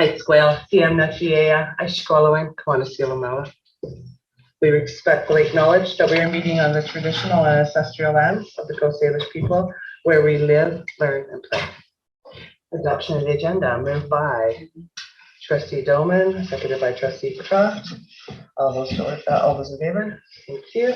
Aitsquale, CM Aishkolowin, Kawanasilamela. We respectfully acknowledge that we are meeting on the traditional and ancestral lands of the Coast Salish people, where we live, learn, and play. Adoption of the agenda, moved by Trustee Doman, seconded by Trustee Croft. All those in favor? Thank you.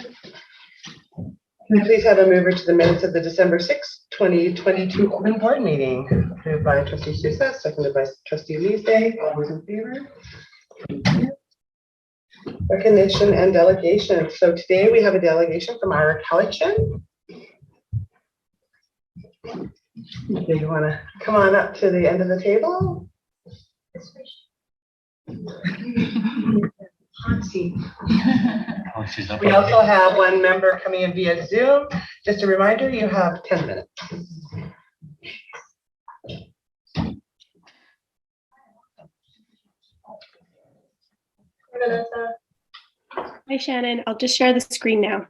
Can I please have a mover to the minutes of the December 6th, 2022 open board meeting? Moved by Trustee Sousa, seconded by Trustee Leesday. All those in favor? Thank you. Recognition and delegation. So today we have a delegation from Ira Cowichan. Do you want to come on up to the end of the table? We also have one member coming in via Zoom. Just a reminder, you have 10 minutes. Hi, Shannon. I'll just share the screen now.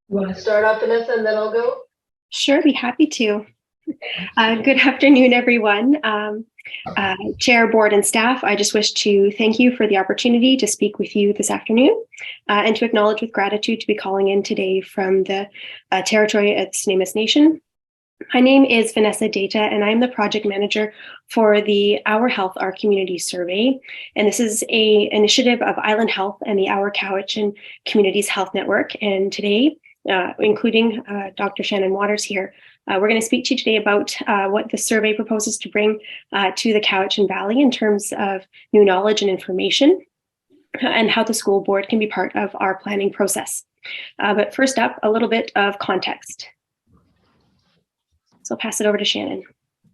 You want to start off, Vanessa, and then I'll go? Sure, be happy to. Good afternoon, everyone. Chair, board, and staff, I just wish to thank you for the opportunity to speak with you this afternoon and to acknowledge with gratitude to be calling in today from the territory at Snuneymuxw Nation. My name is Vanessa Data, and I'm the project manager for the Our Health, Our Community survey. And this is an initiative of Island Health and the Our Cowichan Communities Health Network. And today, including Dr. Shannon Waters here, we're going to speak to you today about what the survey proposes to bring to the Cowichan Valley in terms of new knowledge and information, and how the school board can be part of our planning process. But first up, a little bit of context. So I'll pass it over to Shannon.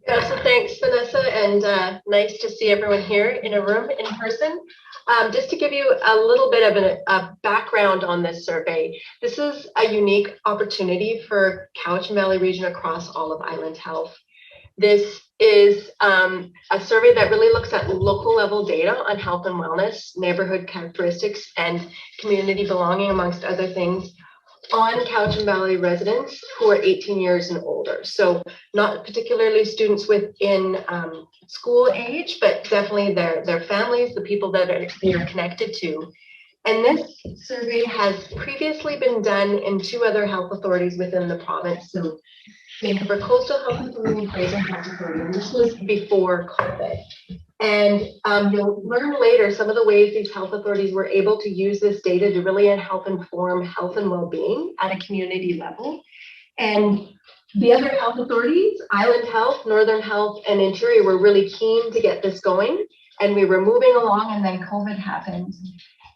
Yeah, so thanks, Vanessa, and nice to see everyone here in a room in person. Just to give you a little bit of a background on this survey, this is a unique opportunity for Cowichan Valley region across all of Island Health. This is a survey that really looks at local level data on health and wellness, neighborhood characteristics, and community belonging, amongst other things, on Cowichan Valley residents who are 18 years and older. So not particularly students within school age, but definitely their families, the people that they are connected to. And this survey has previously been done in two other health authorities within the province. So Vancouver Coastal Health Authority and Fraser Health Authority. And this was before COVID. And you'll learn later some of the ways these health authorities were able to use this data to really help inform health and well-being at a community level. And the other health authorities, Island Health, Northern Health, and Interior, were really keen to get this going. And we were moving along, and then COVID happened.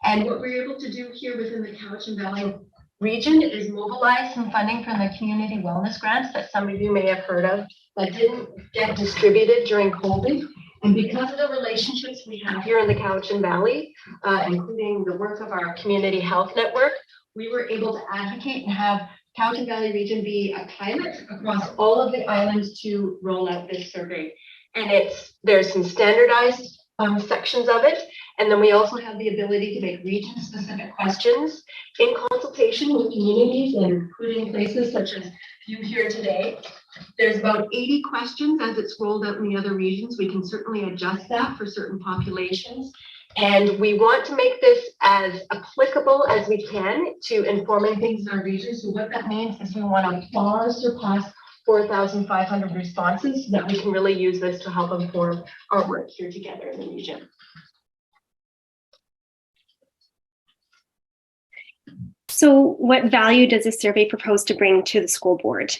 And what we were able to do here within the Cowichan Valley region is mobilize some funding from the community wellness grants that some of you may have heard of that didn't get distributed during COVID. And because of the relationships we have here in the Cowichan Valley, including the work of our community health network, we were able to advocate and have Cowichan Valley region be a pilot across all of the islands to roll out this survey. And there's some standardized sections of it. And then we also have the ability to make region-specific questions in consultation with communities, including places such as you here today. There's about 80 questions as it's rolled out in the other regions. We can certainly adjust that for certain populations. And we want to make this as applicable as we can to informing things in our region. So what that means is we want to far surpass 4,500 responses so that we can really use this to help inform our work here together in the region. So what value does this survey propose to bring to the school board?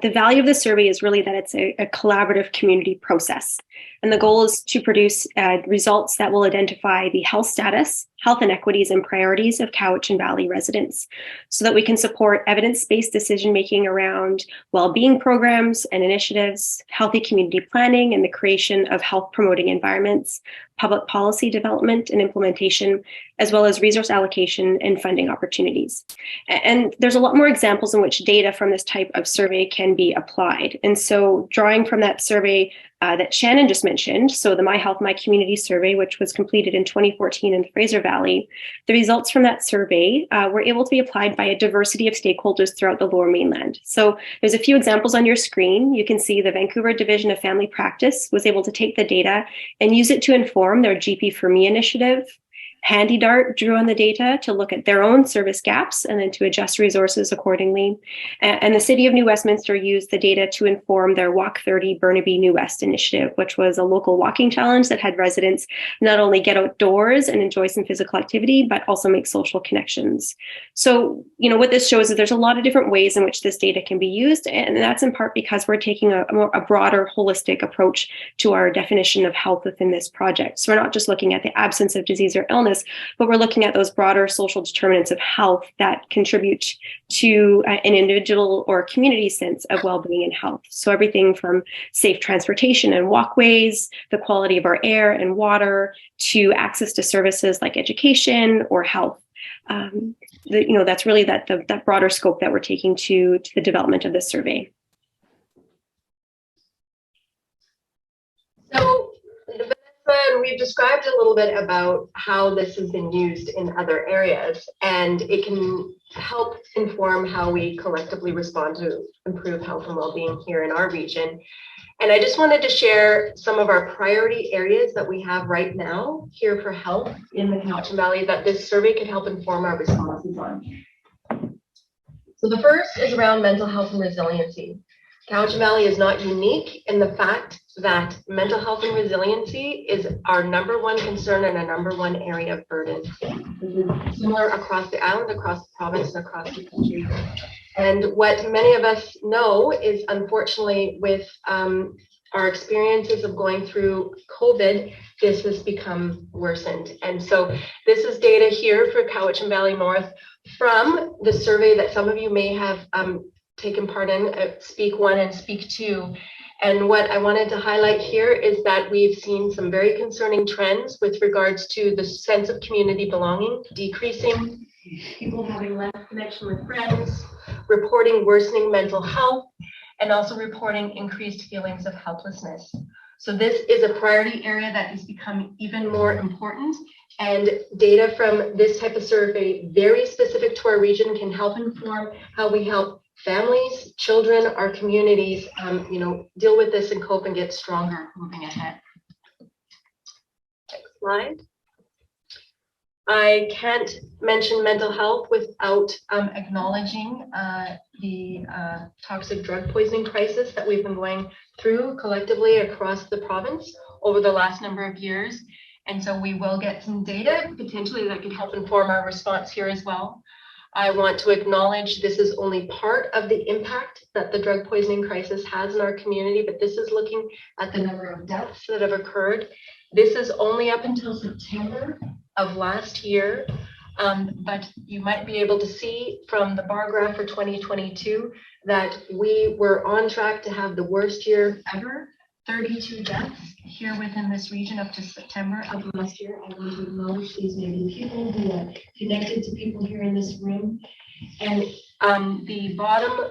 The value of the survey is really that it's a collaborative community process. And the goal is to produce results that will identify the health status health inequities and priorities of Cowichan Valley residents so that we can support evidence-based decision-making around well-being programs and initiatives, healthy community planning and the creation of health-promoting environments, public policy development and implementation, as well as resource allocation and funding opportunities. And there's a lot more examples in which data from this type of survey can be applied. And so drawing from that survey that Shannon just mentioned, so the My Health, My Community survey, which was completed in 2014 in the Fraser Valley, the results from that survey were able to be applied by a diversity of stakeholders throughout the Lower Mainland. So there's a few examples on your screen. You can see the Vancouver Division of Family Practice was able to take the data and use it to inform their GP for Me initiative. HandyDart drew on the data to look at their own service gaps and then to adjust resources accordingly. And the City of New Westminster used the data to inform their Walk 30 Burnaby New West initiative, which was a local walking challenge that had residents not only get outdoors and enjoy some physical activity, but also make social connections. So, what this shows is there's a lot of different ways in which this data can be used. And that's in part because we're taking a broader holistic approach to our definition of health within this project. So we're not just looking at the absence of disease or illness, but we're looking at those broader social determinants of health that contribute to an individual or community sense of well-being and health. So everything from safe transportation and walkways, the quality of our air and water, to access to services like education or health. That's really that broader scope that we're taking to the development of this survey. So, and we've described a little bit about how this has been used in other areas, and it can help inform how we collectively respond to improve health and well-being here in our region. And I just wanted to share some of our priority areas that we have right now here for health in the Cowichan Valley that this survey could help inform our responses on. So the first is around mental health and resiliency. Cowichan Valley is not unique in the fact that mental health and resiliency is our #1 concern and our #1 area of burden. Similar across the island, across the province, and across the country. And what many of us know is, unfortunately, with our experiences of going through COVID, this has become worsened. And so this is data here for Cowichan Valley North from the survey that some of you may have taken part in, Speak 1 and Speak 2. And what I wanted to highlight here is that we've seen some very concerning trends with regards to the sense of community belonging, decreasing, people having less connection with friends, reporting worsening mental health, and also reporting increased feelings of helplessness. So this is a priority area that has become even more important, and data from this type of survey, very specific to our region, can help inform how we help families, children, our communities, deal with this and cope and get stronger moving ahead. Next slide. I can't mention mental health without acknowledging the toxic drug poisoning crisis that we've been going through collectively across the province over the last number of years. And so we will get some data potentially that could help inform our response here as well. I want to acknowledge this is only part of the impact that the drug poisoning crisis has in our community, but this is looking at the number of deaths that have occurred. This is only up until September of last year, but you might be able to see from the bar graph for 2022 that we were on track to have the worst year ever, 32 deaths here within this region up to September of last year. I want to acknowledge these many people who are connected to people here in this room. And the bottom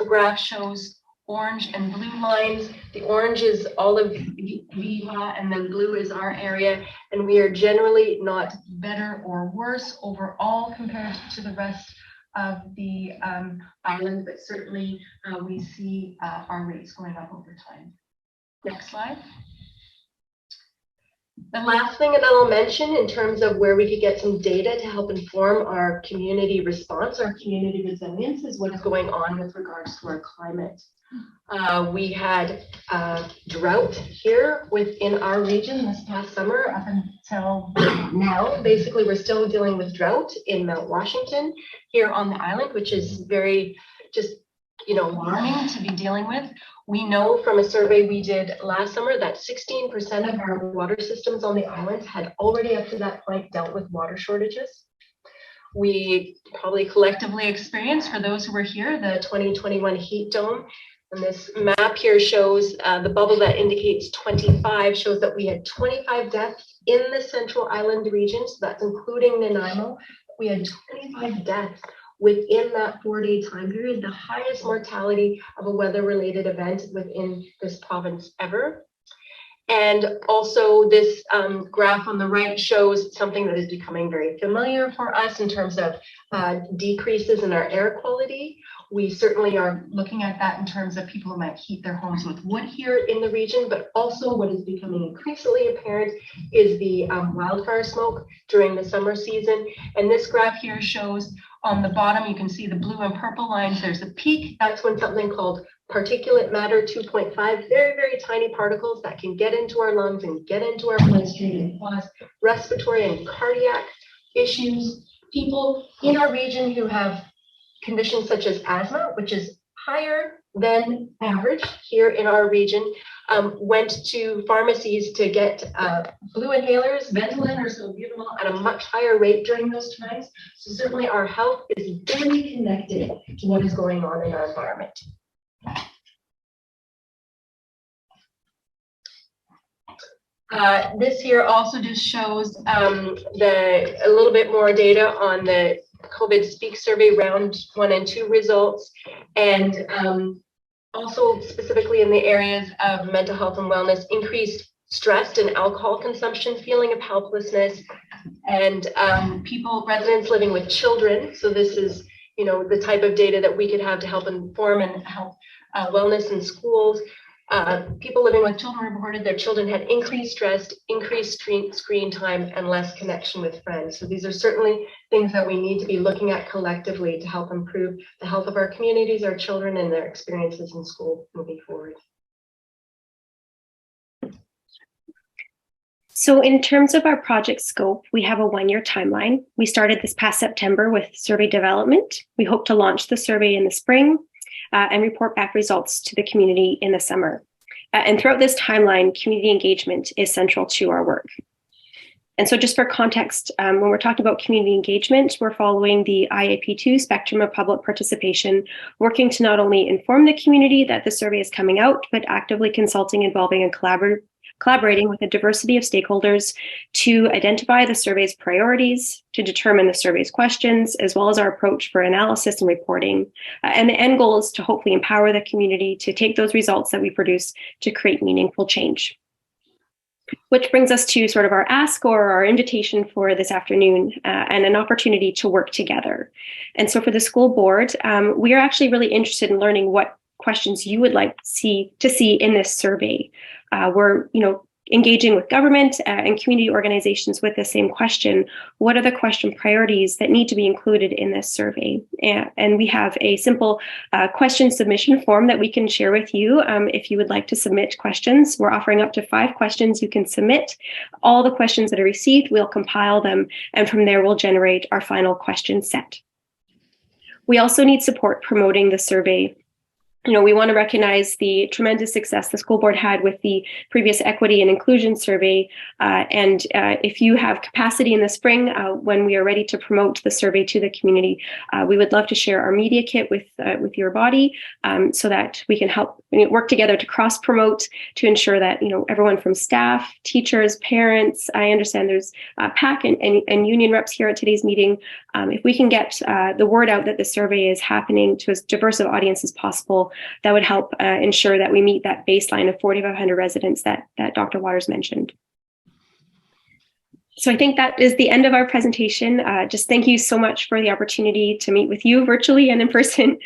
graph shows orange and blue lines. The orange is all of Viva, and then blue is our area. And we are generally not better or worse overall compared to the rest of the island, but certainly we see our rates going up over time. Next slide. The last thing that I'll mention in terms of where we could get some data to help inform our community response, our community resilience, is what's going on with regards to our climate. We had drought here within our region this past summer up until now. Basically, we're still dealing with drought in Mount Washington here on the island, which is very just alarming to be dealing with. We know from a survey we did last summer that 16% of our water systems on the islands had already up to that point dealt with water shortages. We probably collectively experienced, for those who were here, the 2021 heat dome. And this map here shows the bubble that indicates 25 shows that we had 25 deaths in the Central Island region. So that's including Nanaimo. We had 25 deaths within that 4-day time period, the highest mortality of a weather-related event within this province ever. And also this graph on the right shows something that is becoming very familiar for us in terms of decreases in our air quality. We certainly are looking at that in terms of people who might heat their homes with wood here in the region, but also what is becoming increasingly apparent is the wildfire smoke during the summer season. And this graph here shows on the bottom, you can see the blue and purple lines. There's a peak. That's when something called particulate matter 2.5, very, very tiny particles that can get into our lungs and get into our bloodstream and cause respiratory and cardiac issues. People in our region who have conditions such as asthma, which is higher than average here in our region, went to pharmacies to get flu inhalers, Ventolin or salbutamol at a much higher rate during those times. So certainly our health is very connected to what is going on in our environment. This here also just shows a little bit more data on the COVID Speak survey round 1 and 2 results, and also specifically in the areas of mental health and wellness, increased stress and alcohol consumption, feeling of helplessness, and residents living with children. So this is, the type of data that we could have to help inform and help wellness in schools. People living with children reported their children had increased stress, increased screen time, and less connection with friends. So these are certainly things that we need to be looking at collectively to help improve the health of our communities, our children, and their experiences in school moving forward. So in terms of our project scope, we have a 1-year timeline. We started this past September with survey development. We hope to launch the survey in the spring and report back results to the community in the summer. And throughout this timeline, community engagement is central to our work. And so just for context, when we're talking about community engagement, we're following the IAP2 spectrum of public participation, working to not only inform the community that the survey is coming out, but actively consulting, involving, and collaborating with a diversity of stakeholders to identify the survey's priorities, to determine the survey's questions, as well as our approach for analysis and reporting. And the end goal is to hopefully empower the community to take those results that we produce to create meaningful change. Which brings us to sort of our ask or our invitation for this afternoon and an opportunity to work together. And so for the school board, we are actually really interested in learning what questions you would like to see in this survey. We're, engaging with government and community organizations with the same question. What are the question priorities that need to be included in this survey? And we have a simple question submission form that we can share with you if you would like to submit questions. We're offering up to 5 questions you can submit. All the questions that are received, we'll compile them, and from there we'll generate our final question set. We also need support promoting the survey. We want to recognize the tremendous success the school board had with the previous equity and inclusion survey. And if you have capacity in the spring, when we are ready to promote the survey to the community, we would love to share our media kit with your body so that we can help work together to cross promote to ensure that, everyone from staff, teachers, parents, I understand there's PAC and union reps here at today's meeting. If we can get the word out that the survey is happening to as diverse of audience as possible, that would help ensure that we meet that baseline of 4,500 residents that Dr. Waters mentioned. So I think that is the end of our presentation. Just thank you so much for the opportunity to meet with you virtually and in person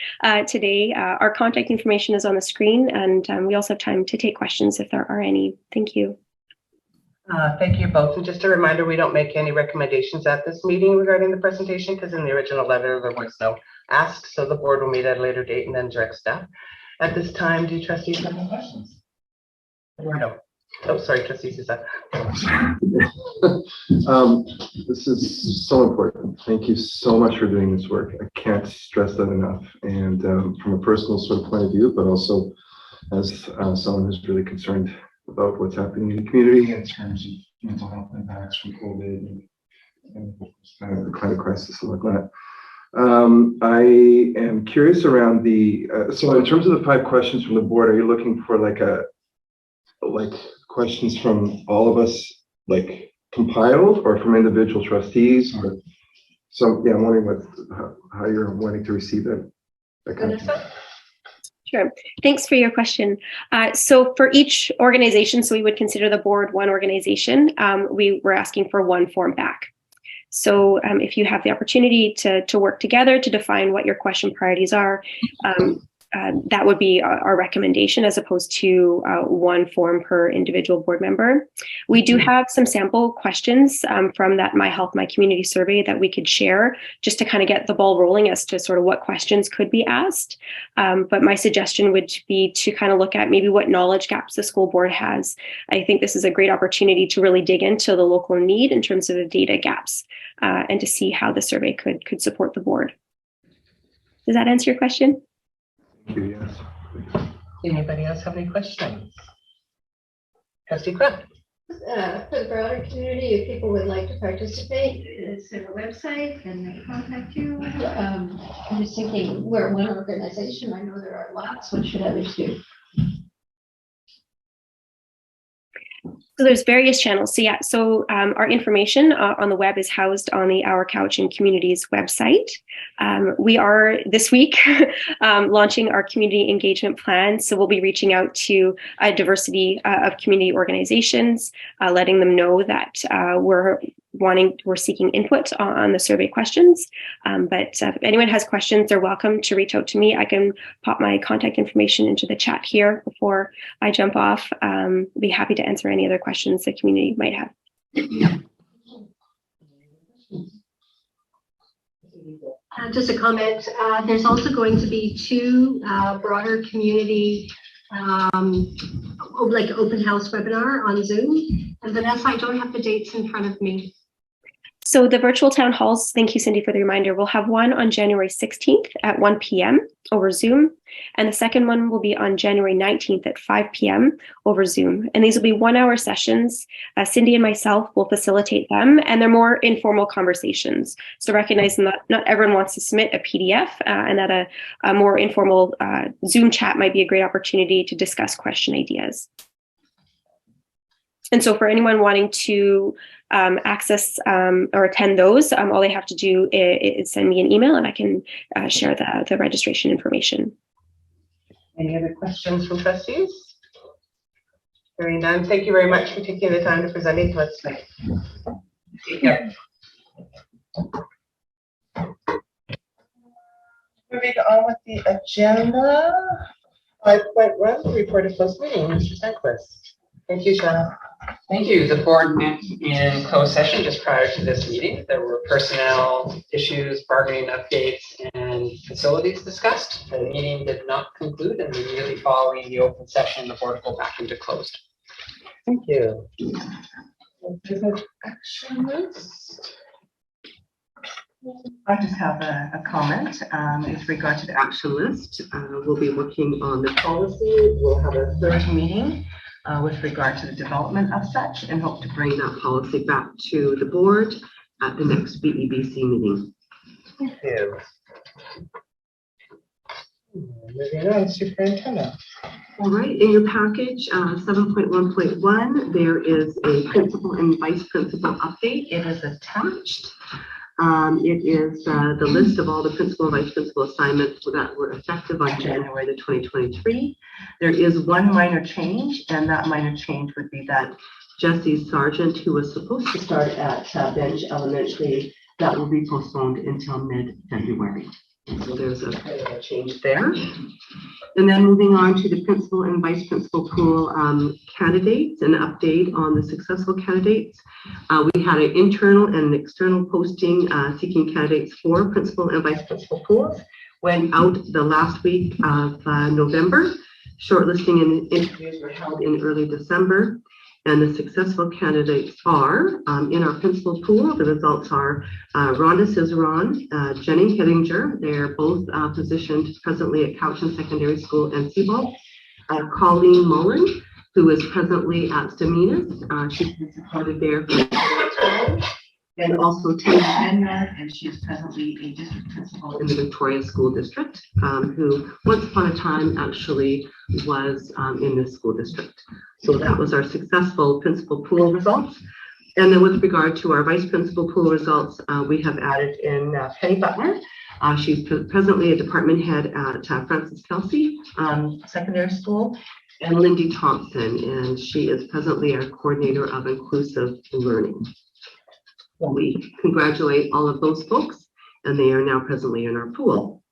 today. Our contact information is on the screen, and we also have time to take questions if there are any. Thank you. Thank you both. And just a reminder, we don't make any recommendations at this meeting regarding the presentation because in the original letter there was no ask, so the board will meet at a later date and then direct staff. At this time, do trustees have any questions? Eduardo. Oh, sorry, trustee Sousa. This is so important. Thank you so much for doing this work. I can't stress that enough. And from a personal sort of point of view, but also as someone who's really concerned about what's happening in the community in terms of mental health impacts from COVID and the climate crisis and whatnot. I am curious around the, so in terms of the 5 questions from the board, are you looking for like questions from all of us, like compiled, or from individual trustees? Or so, yeah, I'm wondering how you're wanting to receive that. Kind of thing. Sure. Thanks for your question. So for each organization, so we would consider the board one organization, we were asking for one form back. So if you have the opportunity to work together to define what your question priorities are, that would be our recommendation, as opposed to one form per individual board member. We do have some sample questions from that My Health, My Community survey that we could share just to kind of get the ball rolling as to sort of what questions could be asked. But my suggestion would be to kind of look at maybe what knowledge gaps the school board has. I think this is a great opportunity to really dig into the local need in terms of the data gaps and to see how the survey could support the board. Does that answer your question? Thank you, yes. Anybody else have any questions? Trustee Kraft. For the broader community, if people would like to participate, is there a website? Can they contact you? I'm just thinking, we're one organization. I know there are lots. What should others do? So there's various channels. So yeah, so our information on the web is housed on the Our Couch and Communities website. We are this week launching our community engagement plan. So we'll be reaching out to a diversity of community organizations, letting them know that we're seeking input on the survey questions. But if anyone has questions, they're welcome to reach out to me. I can pop my contact information into the chat here before I jump off. Be happy to answer any other questions the community might have. Just a comment, there's also going to be 2 broader community like open house webinar on Zoom. And Vanessa, I don't have the dates in front of me. So the virtual town halls, thank you, Cindy, for the reminder. We'll have one on January 16th at 1 p.m. over Zoom. And the second one will be on January 19th at 5 p.m. over Zoom. And these will be 1-hour sessions. Cindy and myself will facilitate them, and they're more informal conversations. So recognizing that not everyone wants to submit a PDF and that a more informal Zoom chat might be a great opportunity to discuss question ideas. And so for anyone wanting to access or attend those, all they have to do is send me an email and I can share the registration information. Any other questions from trustees? Hearing none, thank you very much for taking the time to presenting to us tonight. Take care. Moving on with the agenda, 5.1, report of closed meeting, Mr. Sandquist. Thank you, Shanna. Thank you. The board met in closed session just prior to this meeting. There were personnel issues, bargaining updates, and facilities discussed. The meeting did not conclude, and immediately following the open session, the board will go back into closed. Thank you. Business action list. I just have a comment with regard to the action list. We'll be working on the policy. We'll have a third meeting with regard to the development of such, and hope to bring that policy back to the board at the next BEBC meeting. Thank you. Moving on, superintendent. All right, in your package, 7.1.1, there is a principal and vice principal update. It is attached. It is the list of all the principal and vice principal assignments that were effective on January the 2023. There is one minor change, and that minor change would be that Jesse Sargent, who was supposed to start at Bench Elementary, that will be postponed until mid-February. So there's a change there. And then moving on to the principal and vice principal pool candidates, an update on the successful candidates. We had an internal and an external posting seeking candidates for principal and vice principal pools. Went out the last week of November. Shortlisting and interviews were held in early December. And the successful candidates are, in our principal pool, the results are Rhonda Cizeron, Jenny Hittinger. They're both positioned presently at Cowichan Secondary School and Seabolt. Colleen Mullen, who is presently at Staminas. She's been supported there for and also Tina Enrad, and she is presently a district principal in the Victoria School District, who once upon a time actually was in this school district. So that was our successful principal pool results. And then with regard to our vice principal pool results, we have added in Penny Butler. She's presently a department head at Francis Kelsey Secondary School, and Lindy Thompson, and she is presently our coordinator of inclusive learning. Well, we congratulate all of those folks, and they are now presently in our pool.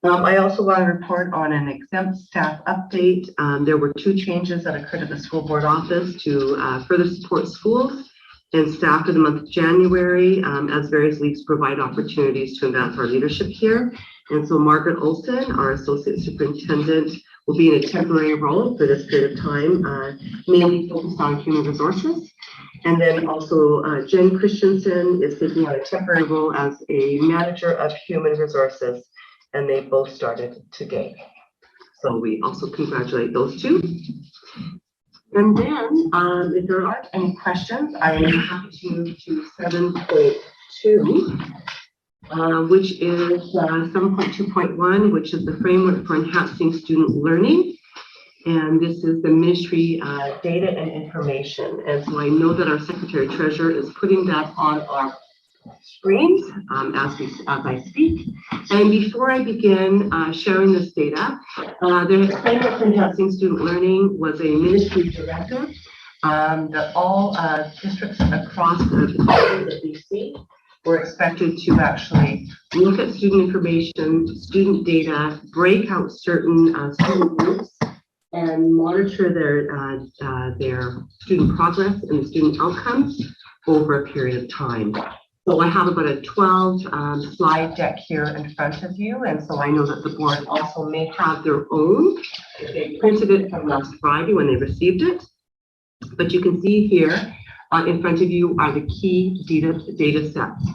I also want to report on an exempt staff update. There were 2 changes that occurred at the school board office to further support schools and staff for the month of January, as various leagues provide opportunities to advance our leadership here. And so Margaret Olson, our associate superintendent, will be in a temporary role for this period of time, mainly focused on human resources. And then also Jen Christensen is taking on a temporary role as a manager of human resources, and they both started today. So we also congratulate those 2. And then if there aren't any questions, I am happy to move to 7.2, which is 7.2.1, which is the framework for enhancing student learning. And this is the ministry data and information. And so I know that our secretary treasurer is putting that on our screens as I speak. And before I begin sharing this data, the framework for enhancing student learning was a ministry directive that all districts across the BC were expected to actually look at student information, student data, break out certain student groups, and monitor their student progress and the student outcomes over a period of time. So I have about a 12 slide deck here in front of you, and so I know that the board also may have their own. They printed it from last Friday when they received it, but you can see here in front of you are the key data sets.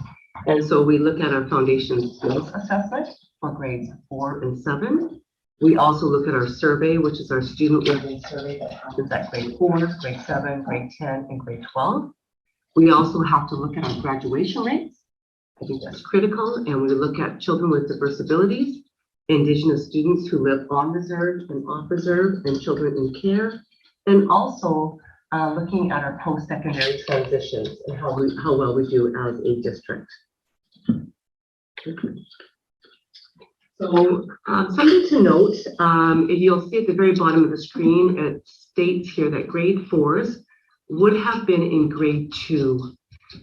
And so we look at our foundation skills assessment for grades 4 and 7. We also look at our survey, which is our student learning survey that happens at grade 4, grade 7, grade 10, and grade 12. We also have to look at our graduation rates. I think that's critical. And we look at children with diverse abilities, Indigenous students who live on reserve and off reserve, and children in care. And also looking at our post-secondary transitions and how well we do as a district. So something to note, if you'll see at the very bottom of the screen, it states here that grade 4s would have been in grade 2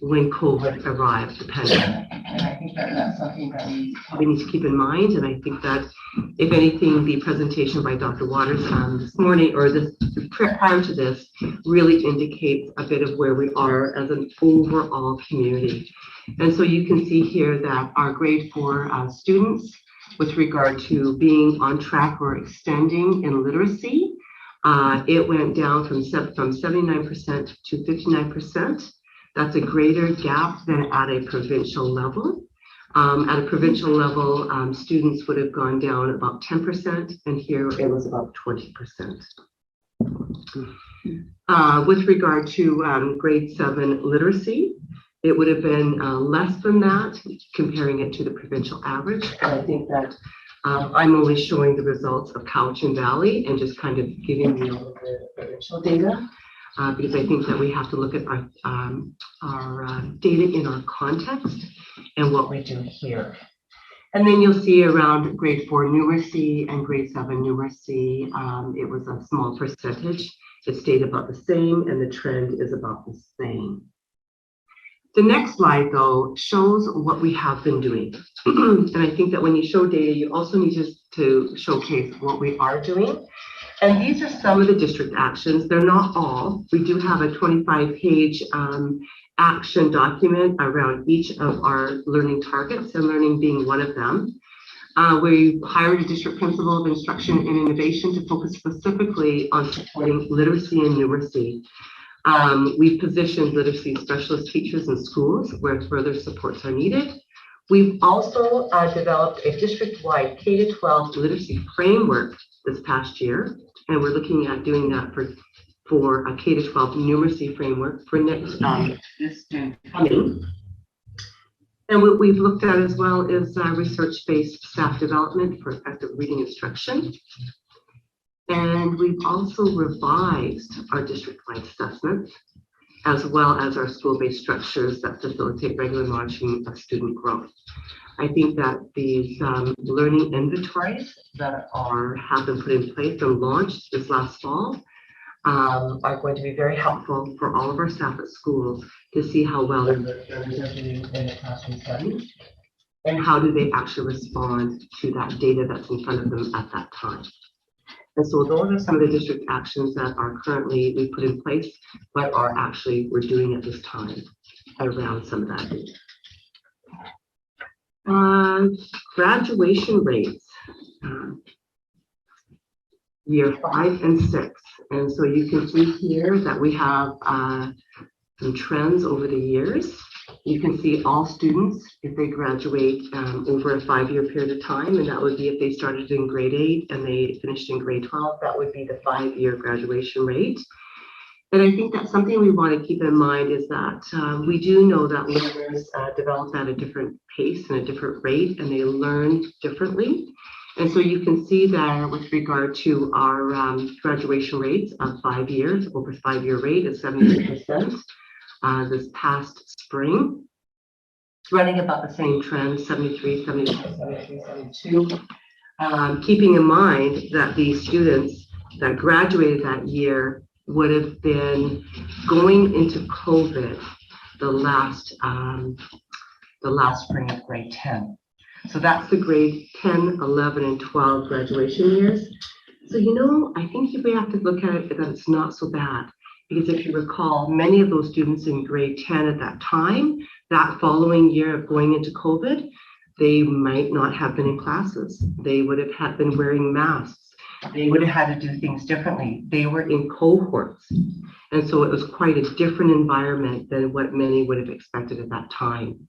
when COVID arrived, the pandemic. And I think that that's something that we probably need to keep in mind. And I think that, if anything, the presentation by Dr. Waters this morning, or this prior to this, really indicates a bit of where we are as an overall community. And so you can see here that our grade 4 students, with regard to being on track or extending in literacy, it went down from 79% to 59%. That's a greater gap than at a provincial level. At a provincial level, students would have gone down about 10%, and here it was about 20%. With regard to grade 7 literacy, it would have been less than that, comparing it to the provincial average. And I think that I'm only showing the results of Cowichan Valley and just kind of giving you all of the provincial data, because I think that we have to look at our data in our context and what we do here. And then you'll see around grade 4 numeracy and grade 7 numeracy, it was a small percentage. It stayed about the same, and the trend is about the same. The next slide, though, shows what we have been doing. And I think that when you show data, you also need to showcase what we are doing. And these are some of the district actions. They're not all. We do have a 25-page action document around each of our learning targets, and learning being one of them, where you hired a district principal of instruction and innovation to focus specifically on supporting literacy and numeracy. We've positioned literacy specialist teachers in schools where further supports are needed. We've also developed a district-wide K-12 literacy framework this past year, and we're looking at doing that for a K-12 numeracy framework for next this June coming. And what we've looked at as well is research-based staff development for effective reading instruction. And we've also revised our district-wide assessments, as well as our school-based structures that facilitate regular monitoring of student growth. I think that these learning inventories that have been put in place and launched this last fall are going to be very helpful for all of our staff at schools to see how well their learners are doing in the classroom setting and how do they actually respond to that data that's in front of them at that time. And so those are some of the district actions that are currently we put in place, but are actually we're doing at this time around some of that data. Graduation rates, year 5 and 6. And so you can see here that we have some trends over the years. You can see all students, if they graduate over a 5-year period of time, and that would be if they started in grade 8 and they finished in grade 12, that would be the 5-year graduation rate. And I think that's something we want to keep in mind is that we do know that learners develop at a different pace and a different rate, and they learn differently. And so you can see that with regard to our graduation rates of 5 years, over 5-year rate is 78%. This past spring, it's running about the same trend, 73, 74, 73, 72. Keeping in mind that these students that graduated that year would have been going into COVID the last spring of grade 10. So that's the grade 10, 11, and 12 graduation years. So, you know, I think we have to look at it that it's not so bad. Because if you recall, many of those students in grade 10 at that time, that following year of going into COVID, they might not have been in classes. They would have been wearing masks. They would have had to do things differently. They were in cohorts. And so it was quite a different environment than what many would have expected at that time.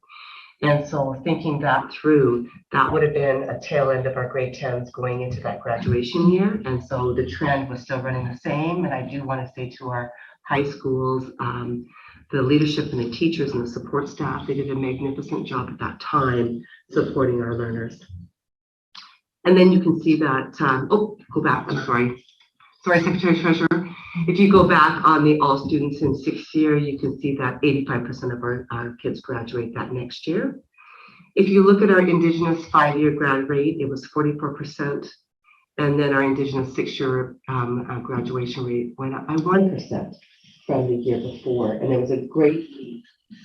And so thinking that through, that would have been a tail end of our grade 10s going into that graduation year. And so the trend was still running the same. And I do want to say to our high schools, the leadership and the teachers and the support staff, they did a magnificent job at that time supporting our learners. And then you can see that, go back, I'm sorry. Sorry, Secretary Treasurer. If you go back on the all students in 6th year, you can see that 85% of our kids graduate that next year. If you look at our Indigenous 5-year grad rate, it was 44%. And then our Indigenous 6-year graduation rate went up by 1% from the year before. And there was a great leap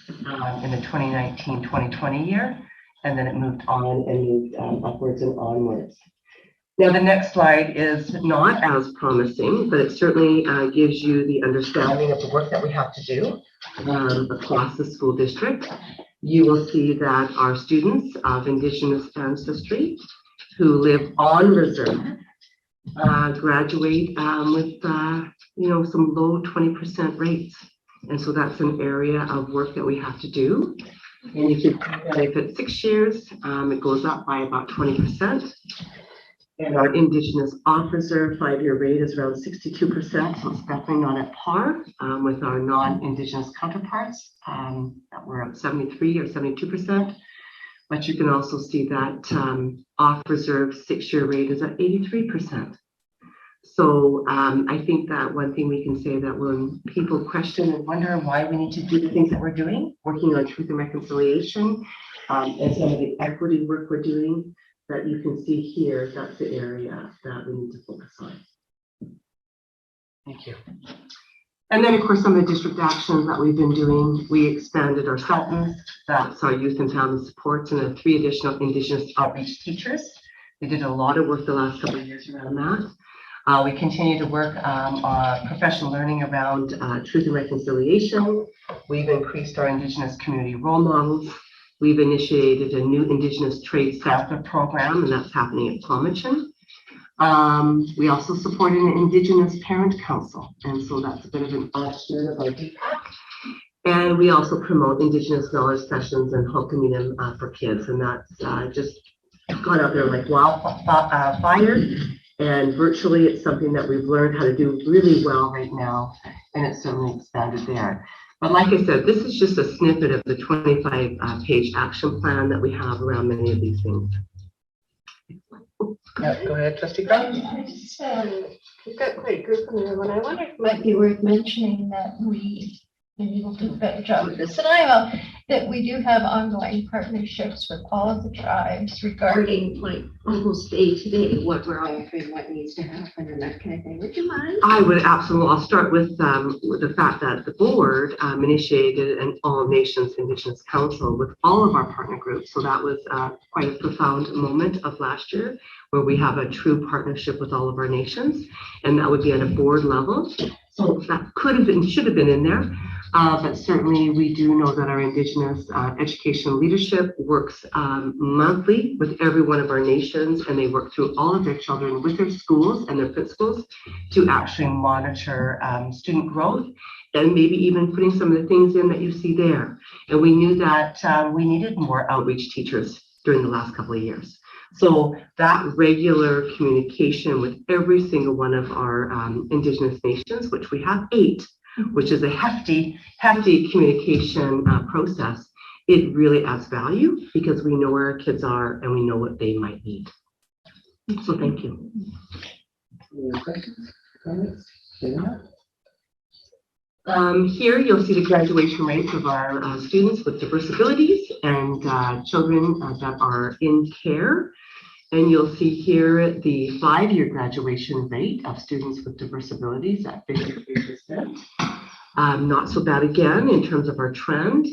in the 2019-2020 year. And then it moved on and moved upwards and onwards. Now, the next slide is not as promising, but it certainly gives you the understanding of the work that we have to do across the school district. You will see that our students of Indigenous ancestry who live on reserve graduate with some low 20% rates. And so that's an area of work that we have to do. And you can see that if it's 6 years, it goes up by about 20%. And our Indigenous off-reserve 5-year rate is around 62%, so it's definitely not at par with our non-Indigenous counterparts that were at 73 or 72%. But you can also see that off-reserve 6-year rate is at 83%. So I think that one thing we can say that when people question and wonder why we need to do the things that we're doing, working on truth and reconciliation, and some of the equity work we're doing, that you can see here, that's the area that we need to focus on. Thank you. And then, of course, some of the district actions that we've been doing, we expanded our SELTNs, that's our youth and family supports, and then 3 additional Indigenous outreach teachers. They did a lot of work the last couple of years around that. We continue to work on professional learning around truth and reconciliation. We've increased our Indigenous community role models. We've initiated a new Indigenous Trade Sampler program, and that's happening at Palmerton. We also support an Indigenous Parent Council, and so that's a bit of an offshoot of our DPAC. And we also promote Indigenous knowledge sessions and welcoming them for kids, and that's just gone out there like wildfire. And virtually, it's something that we've learned how to do really well right now, and it's certainly expanded there. But like I said, this is just a snippet of the 25-page action plan that we have around many of these things. Yeah, go ahead, Trustee Crown. We've got quite a group in there, and I wonder if it might be worth mentioning that maybe we'll do a better job with this than I will, that we do have ongoing partnerships with all of the tribes regarding like almost day to day what we're offering, what needs to happen and that kind of thing. Would you mind? I would absolutely. I'll start with the fact that the board initiated an All Nations Indigenous Council with all of our partner groups. So that was quite a profound moment of last year, where we have a true partnership with all of our nations, and that would be at a board level. So that could have been, should have been in there. But certainly we do know that our Indigenous education leadership works monthly with every one of our nations, and they work through all of their children with their schools and their principals to actually monitor student growth, and maybe even putting some of the things in that you see there. And we knew that we needed more outreach teachers during the last couple of years. So that regular communication with every single one of our Indigenous nations, which we have 8, which is a hefty communication process, it really adds value because we know where our kids are and we know what they might need. So thank you. Any other questions, comments? Here you'll see the graduation rates of our students with diverse abilities and children that are in care. And you'll see here the 5-year graduation rate of students with diverse abilities at 53%. Not so bad again in terms of our trend.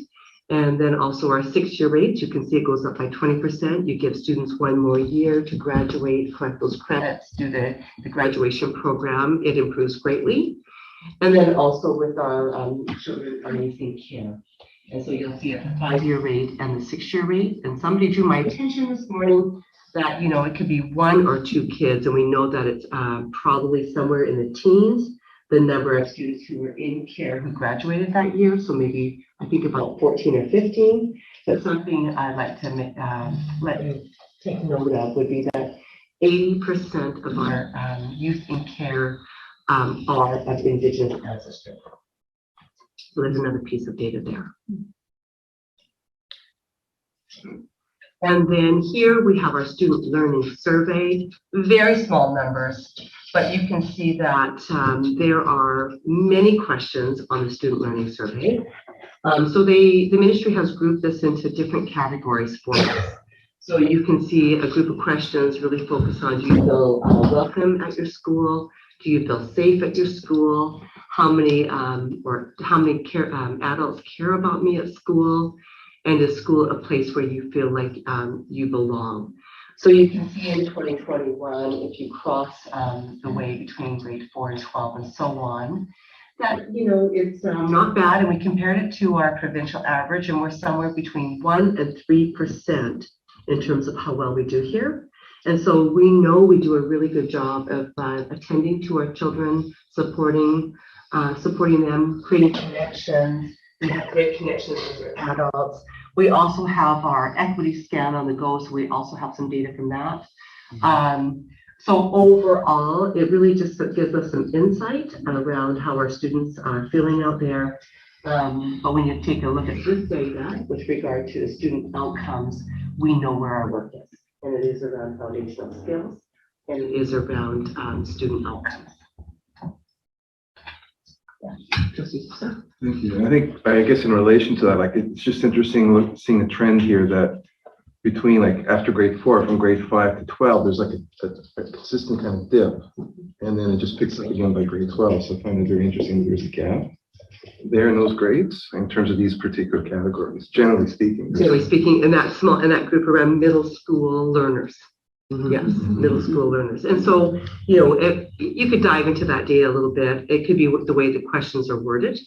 And then also our 6-year rates, you can see it goes up by 20%. You give students 1 more year to graduate, collect those credits, do the graduation program. It improves greatly. And then also with our children underneath care. And so you'll see a 5-year rate and the 6-year rate. And somebody drew my attention this morning that, it could be 1 or 2 kids, and we know that it's probably somewhere in the teens, the number of students who were in care who graduated that year. So maybe I think about 14 or 15. But something I'd like to let you take note of would be that 80% of our youth in care are of Indigenous ancestry. So there's another piece of data there. And then here we have our student learning survey, very small numbers, but you can see that there are many questions on the student learning survey. So the ministry has grouped this into different categories for us. So you can see a group of questions really focus on, do you feel welcome at your school? Do you feel safe at your school? How many adults care about me at school? And is school a place where you feel like you belong? So you can see in 2021, if you cross the way between grade 4 and 12 and so on, that, it's not bad. And we compared it to our provincial average, and we're somewhere between 1% and 3% in terms of how well we do here. And so we know we do a really good job of attending to our children, supporting them, creating connections. We have great connections with our adults. We also have our equity scan on the go, so we also have some data from that. So overall, it really just gives us some insight around how our students are feeling out there. But when you take a look at this data with regard to the student outcomes, we know where our work is. And it is around foundational skills, and it is around student outcomes. Thank you. And I guess in relation to that, it's just interesting seeing the trend here that between after grade 4, from grade 5 to 12, there's a consistent kind of dip, and then it just picks up again by grade 12. So I find it very interesting. There's a gap there in those grades in terms of these particular categories, generally speaking. Generally speaking, in that group around middle school learners. Yes, middle school learners. And so, if you could dive into that data a little bit. It could be the way the questions are worded.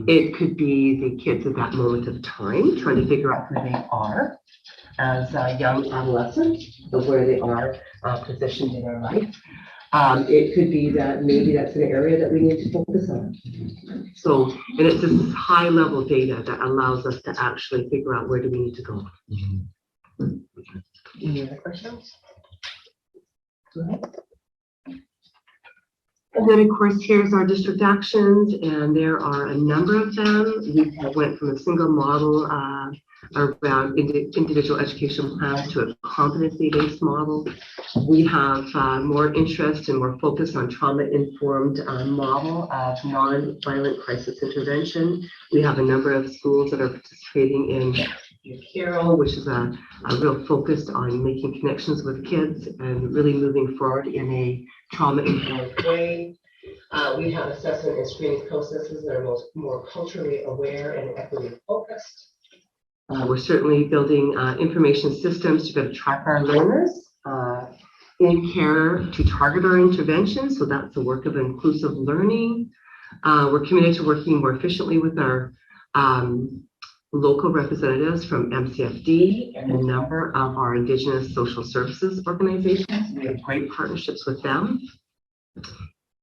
It could be the kids at that moment of time trying to figure out who they are as young adolescents, where they are positioned in their life. It could be that maybe that's an area that we need to focus on. So, and it's this high level data that allows us to actually figure out where do we need to go. Any other questions? And then, of course, here's our district actions, and there are a number of them. We went from a single model around individual education plans to a competency-based model. We have more interest and more focus on trauma-informed model of non-violent crisis intervention. We have a number of schools that are participating in Carol, which is a real focus on making connections with kids and really moving forward in a trauma-informed way. We have assessment and screening processes that are more culturally aware and equity focused. We're certainly building information systems to be able to track our learners in care to target our interventions. So that's the work of inclusive learning. We're committed to working more efficiently with our local representatives from MCFD and a number of our Indigenous social services organizations. We have great partnerships with them.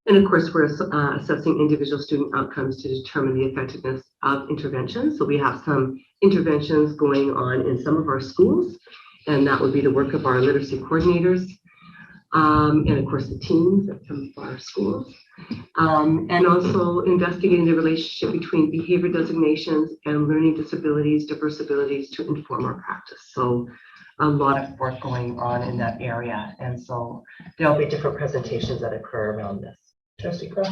And of course, we're assessing individual student outcomes to determine the effectiveness of interventions. So we have some interventions going on in some of our schools, and that would be the work of our literacy coordinators, and of course the teams at some of our schools. And also investigating the relationship between behavior designations and learning disabilities, diverse abilities to inform our practice. So a lot of work going on in that area. And so there'll be different presentations that occur around this. Trustee Crow?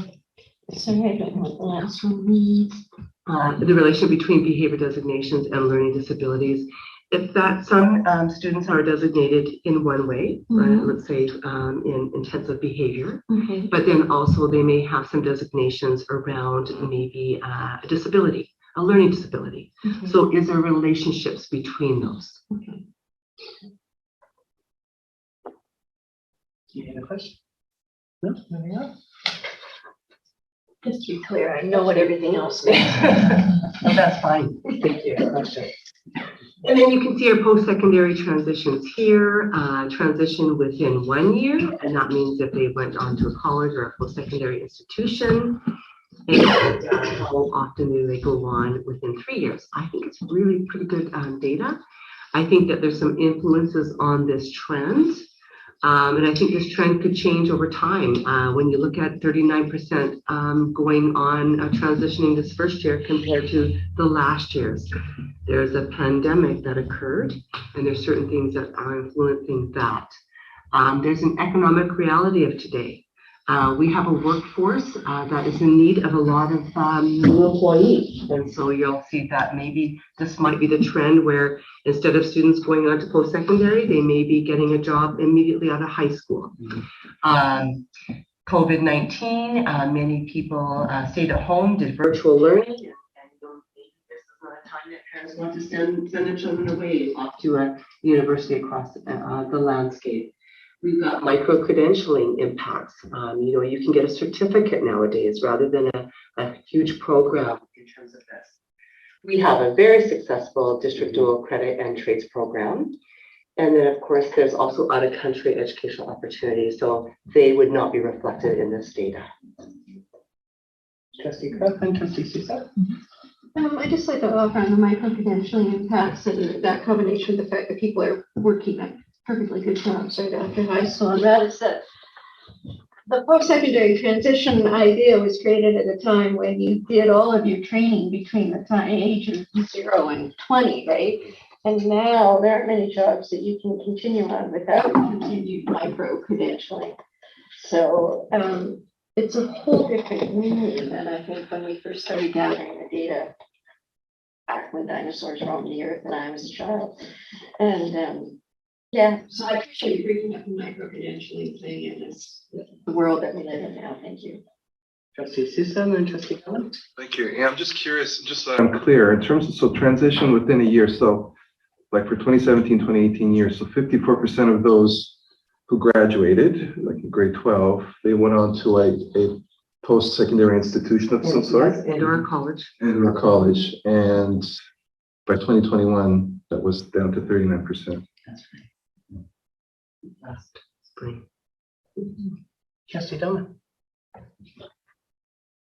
Sorry, I don't know what the last one means. The relationship between behavior designations and learning disabilities. If that some students are designated in one way, let's say in intensive behavior, but then also they may have some designations around maybe a disability, a learning disability. So is there relationships between those? Any other question? No, nothing else? Just to be clear, I know what everything else means. No, that's fine. Thank you. Question. And then you can see our post-secondary transitions here, transition within 1 year, and that means if they went on to a college or a post-secondary institution, and how often do they go on within 3 years. I think it's really pretty good data. I think that there's some influences on this trend, and I think this trend could change over time. When you look at 39% going on transitioning this first year compared to the last year's, there's a pandemic that occurred, and there's certain things that are influencing that. There's an economic reality of today. We have a workforce that is in need of a lot of new employees. And so you'll see that maybe this might be the trend where instead of students going on to post-secondary, they may be getting a job immediately out of high school. COVID-19, many people stayed at home, did virtual learning. And this is not a time that parents want to send their children away off to a university across the landscape. We've got micro-credentialing impacts. You can get a certificate nowadays rather than a huge program in terms of this. We have a very successful district dual credit and trades program. And then, of course, there's also out-of-country educational opportunities, so they would not be reflected in this data. Trustee Crow and Trustee Sousa? I just like to offer on the micro-credentialing impacts and that combination of the fact that people are working at perfectly good jobs right after high school, and that is that the post-secondary transition idea was created at a time when you did all of your training between the age of 0 and 20, right? And now there aren't many jobs that you can continue on without continued micro-credentialing. So it's a whole different meaning than I think when we first started gathering the data back when dinosaurs roamed the earth and I was a child. And yeah, so I appreciate you bringing up the micro-credentialing thing in this, the world that we live in now. Thank you. Trustee Sousa and Trustee Cullen? Thank you. Yeah, I'm just curious, just so I'm clear, in terms of, so transition within a year, so like for 2017, 2018 years, so 54% of those who graduated, like in grade 12, they went on to a post-secondary institution of some sort. And/or college. And/or college. And by 2021, that was down to 39%. That's right. Last spring. Trustee Doman.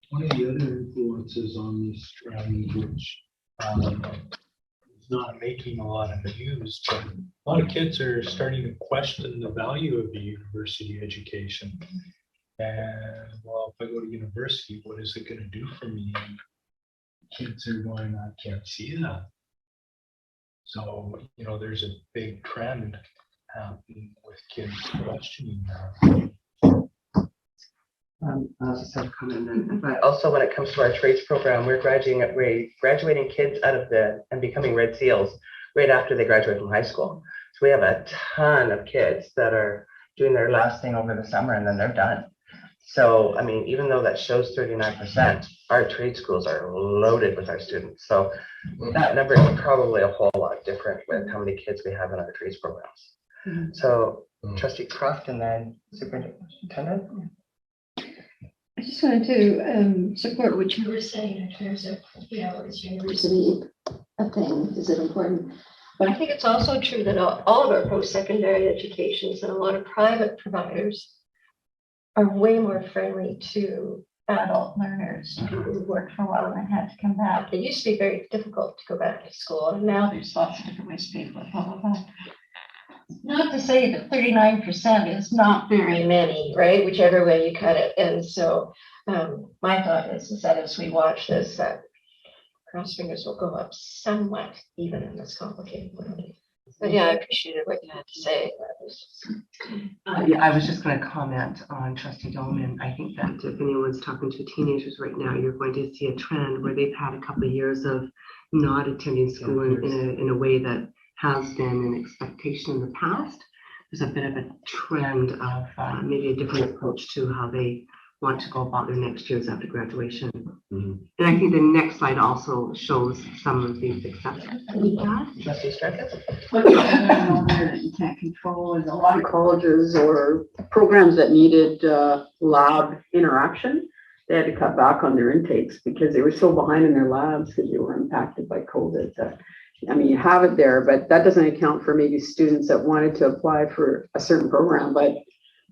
One of the other influences on this trend, which is not making a lot of news, but a lot of kids are starting to question the value of the university education. And well, if I go to university, what is it going to do for me? And kids are going, I can't see that. So, you know, there's a big trend happening with kids questioning that. I'll just have a comment then. But also when it comes to our trades program, we're graduating kids out of and becoming Red Seals right after they graduate from high school. So we have a ton of kids that are doing their last thing over the summer and then they're done. So, I mean, even though that shows 39%, our trade schools are loaded with our students. So that number is probably a whole lot different with how many kids we have in our trades programs. So Trustee Croft and then Superintendent. I just wanted to support what you were saying in terms of, you know, is university a thing? Is it important? But I think it's also true that all of our post-secondary educations and a lot of private providers are way more friendly to adult learners, people who worked for a while and had to come back. It used to be very difficult to go back to school, and now there's lots of different ways to pay for it, blah, blah, blah. Not to say that 39% is not very many, right? Whichever way you cut it. And so my thought is that as we watch this, that cross fingers will go up somewhat, even in this complicated world. But yeah, I appreciated what you had to say. Yeah, I was just going to comment on Trustee Dolman. I think that if anyone's talking to teenagers right now, you're going to see a trend where they've had a couple of years of not attending school in a way that has been an expectation in the past. There's a bit of a trend of maybe a different approach to how they want to go about their next years after graduation. And I think the next slide also shows some of the successes that we've had. Trustee Straka. What you can't control is a lot of colleges or programs that needed lab interaction. They had to cut back on their intakes because they were so behind in their labs because they were impacted by COVID. I mean, you have it there, but that doesn't account for maybe students that wanted to apply for a certain program, but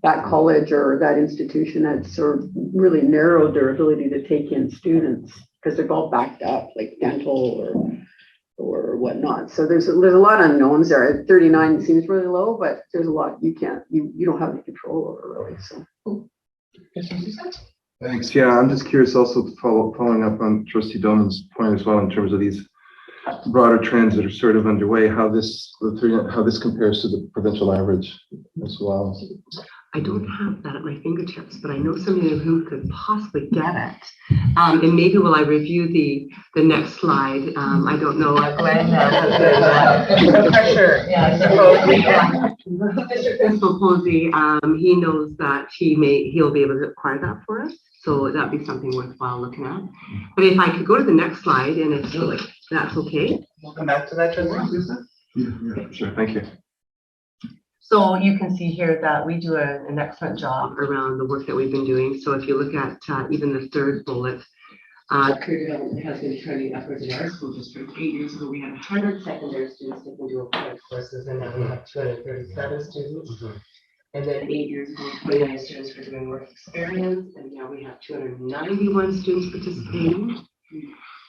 that college or that institution had sort of really narrowed their ability to take in students because they're all backed up, like dental or whatnot. So there's a lot of unknowns there. 39 seems really low, but there's a lot you don't have any control over really. So. Thanks. Yeah, I'm just curious also following up on Trustee Dolman's point as well in terms of these broader trends that are sort of underway, how this compares to the provincial average as well. I don't have that at my fingertips, but I know somebody who could possibly get it. And maybe while I review the next slide, I don't know. Glenn no pressure. Mr. Principal Posey, he knows that he'll be able to acquire that for us. So that'd be something worthwhile looking at. But if I could go to the next slide, and if that's okay. We'll come back to that, Trustee. Yeah, sure. Thank you. So you can see here that we do an excellent job around the work that we've been doing. So if you look at even the third bullet, career development has been trending upwards in our school district. 8 years ago, we had 100 secondary students taking dual credit courses, and now we have 237 students. And then 8 years ago, 29 students were doing work experience, and now we have 291 students participating.